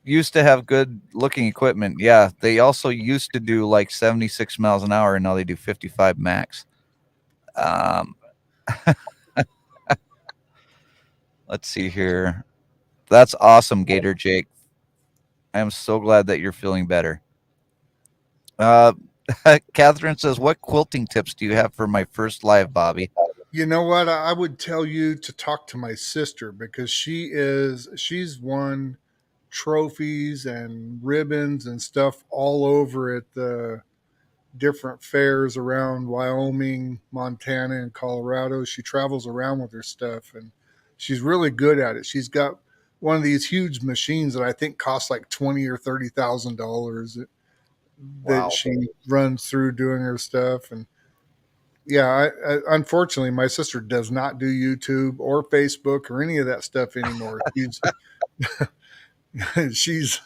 used to have good looking equipment. Yeah, they also used to do like 76 miles an hour, and now they do 55 max. Let's see here. That's awesome, Gator Jake. I am so glad that you're feeling better. Catherine says, "What quilting tips do you have for my first live, Bobby?" You know what? I would tell you to talk to my sister because she's won trophies and ribbons and stuff all over at the different fairs around Wyoming, Montana, and Colorado. She travels around with her stuff and she's really good at it. She's got one of these huge machines that I think costs like $20,000 or $30,000 Wow. that she runs through doing her stuff. And yeah, unfortunately, my sister does not do YouTube or Facebook or any of that stuff anymore. She's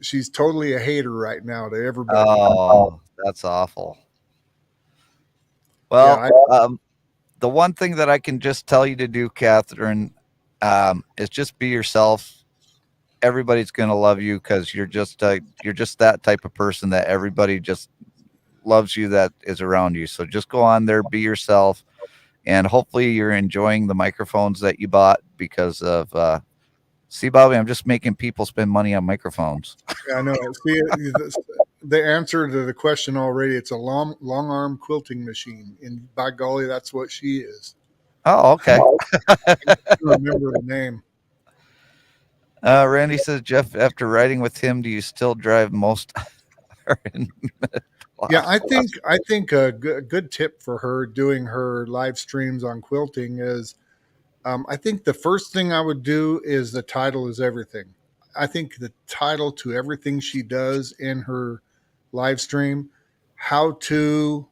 she's totally a hater right now to everybody. Oh, that's awful. Yeah, Well, the one thing that I can just tell you to do, Catherine, is just be yourself. Everybody's gonna love you because you're just that type of person that everybody just loves you, that is around you. So just go on there, be yourself, and hopefully you're enjoying the microphones that you bought because of. See, Bobby, I'm just making people spend money on microphones. I know. See, the answer to the question already. It's a long arm quilting machine, and by golly, that's what she is. Oh, okay. I remember the name. Randy says, Jeff, after riding with him, do you still drive most? Yeah, I think a good tip for her doing her live streams on quilting is, I think the first thing I would do is the title is everything. I think the title to everything she does in her live stream, how to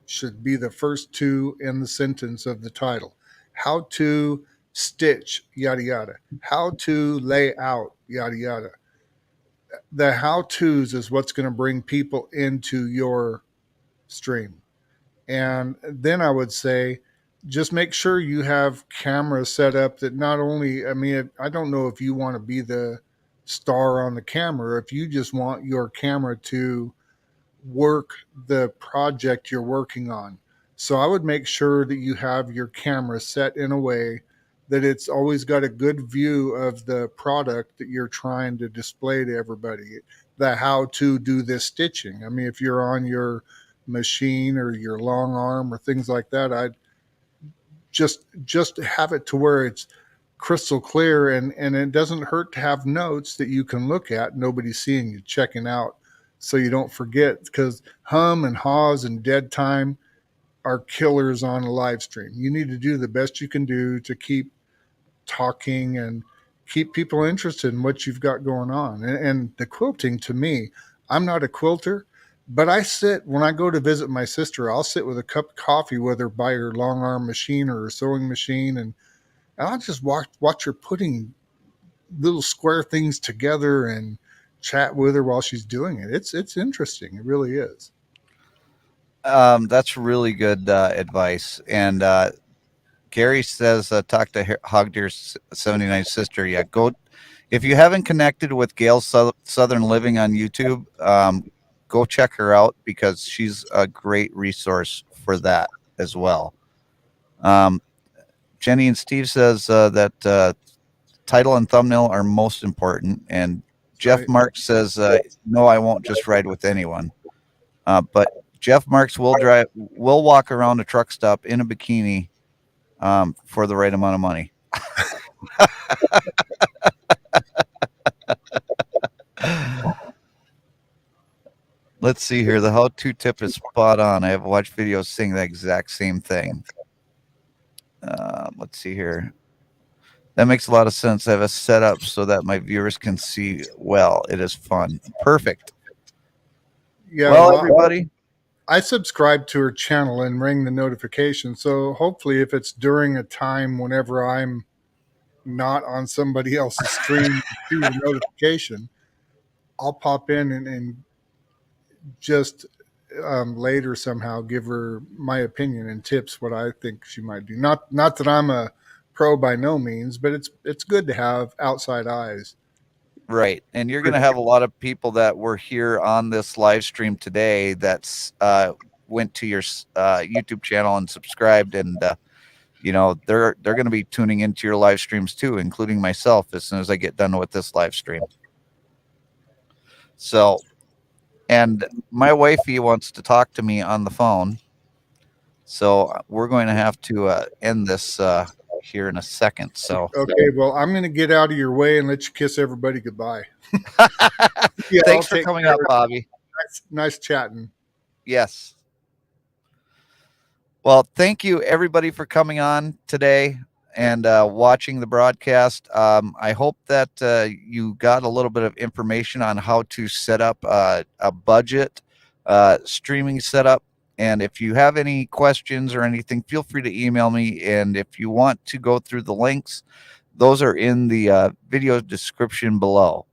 should be the first two in the sentence of the title. How to stitch, yada yada. How to lay out, yada yada. The how to's is what's going to bring people into your stream. And then I would say, just make sure you have cameras set up that not only, I mean, I don't know if you want to be the star on the camera, if you just want your camera to work the project you're working on. So I would make sure that you have your camera set in a way that it's always got a good view of the product that you're trying to display to everybody. The how to do this stitching. I mean, if you're on your machine or your long arm or things like that, I'd just have it to where it's crystal clear, and it doesn't hurt to have notes that you can look at. Nobody's seeing you checking out, so you don't forget, because hum and haws and dead time are killers on a live stream. You need to do the best you can do to keep talking and keep people interested in what you've got going on. And the quilting, to me, I'm not a quilter, but I sit, when I go to visit my sister, I'll sit with a cup of coffee with her by her long arm machine or her sewing machine, and I'll just watch her putting little square things together and chat with her while she's doing it. It's interesting. It really is. That's really good advice. And Gary says, talk to Hog Deer 79 sister. Yeah, go. If you haven't connected with Gail Southern Living on YouTube, go check her out because she's a great resource for that as well. Jenny and Steve says that title and thumbnail are most important. And Jeff Right. Marks says, no, I won't just ride with anyone. But Jeff Marks will walk around a truck stop in a bikini for the right amount of money. Let's see here. The how-to tip is spot on. I have watched videos saying the exact same thing. Let's see here. That makes a lot of sense. I have a setup so that my viewers can see well. It is fun. Perfect. Yeah. Well, everybody. I subscribe to her channel and ring the notification. So hopefully, if it's during a time whenever I'm not on somebody else's stream, see the notification, I'll pop in and just later somehow give her my opinion and tips what I think she might do. Not that I'm a pro by no means, but it's good to have outside eyes. Right. And you're going to have a lot of people that were here on this live stream today that's went to your YouTube channel and subscribed. And, they're going to be tuning into your live streams too, including myself as soon as I get done with this live stream. So, and my wifey wants to talk to me on the phone. So we're going to have to end this here in a second. So Okay, well, I'm going to get out of your way and let you kiss everybody goodbye. Yeah, thanks for coming up, Bobby. Nice chatting. Yes. Well, thank you everybody for coming on today and watching the broadcast. I hope that you got a little bit of information on how to set up a budget streaming setup. And if you have any questions or anything, feel free to email me. And if you want to go through the links, those are in the video description below.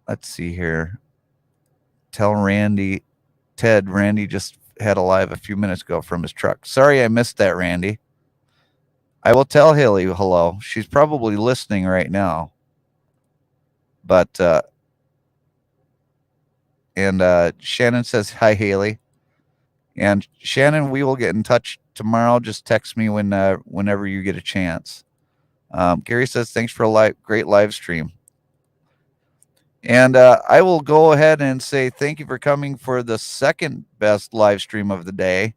Let's see here. Tell Randy just had a live a few minutes ago from his truck. Sorry I missed that, Randy. I will tell Haley hello. She's probably listening right now. But Shannon says hi, Haley. And Shannon, we will get in touch tomorrow. Just text me whenever you get a chance. Gary says thanks for a great live stream. And I will go ahead and say thank you for coming for the second best live stream of the day.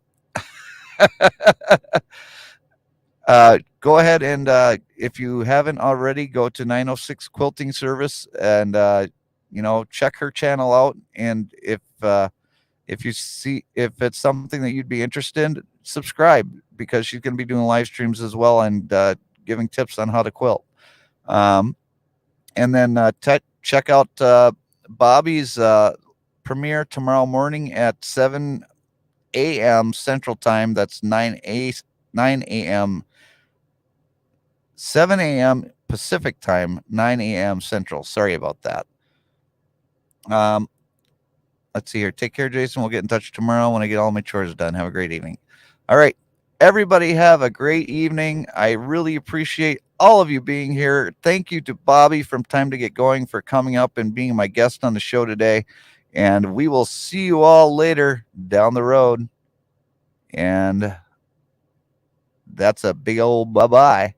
Go ahead and if you haven't already, go to 906 Quilting Service and check her channel out. And if it's something that you'd be interested in, subscribe because she's going to be doing live streams as well and giving tips on how to quilt. And then check out Bobby's premiere tomorrow morning at 7 a.m. Central Time. That's 9 a.m. 7 a.m. Pacific Time, 9 a.m. Central. Sorry about that. Let's see here. Take care, Jason. We'll get in touch tomorrow when I get all my chores done. Have a great evening. All right. Everybody have a great evening. I really appreciate all of you being here. Thank you to Bobby from Time to Get Going for coming up and being my guest on the show today. And we will see you all later down the road. And that's a big old bye-bye.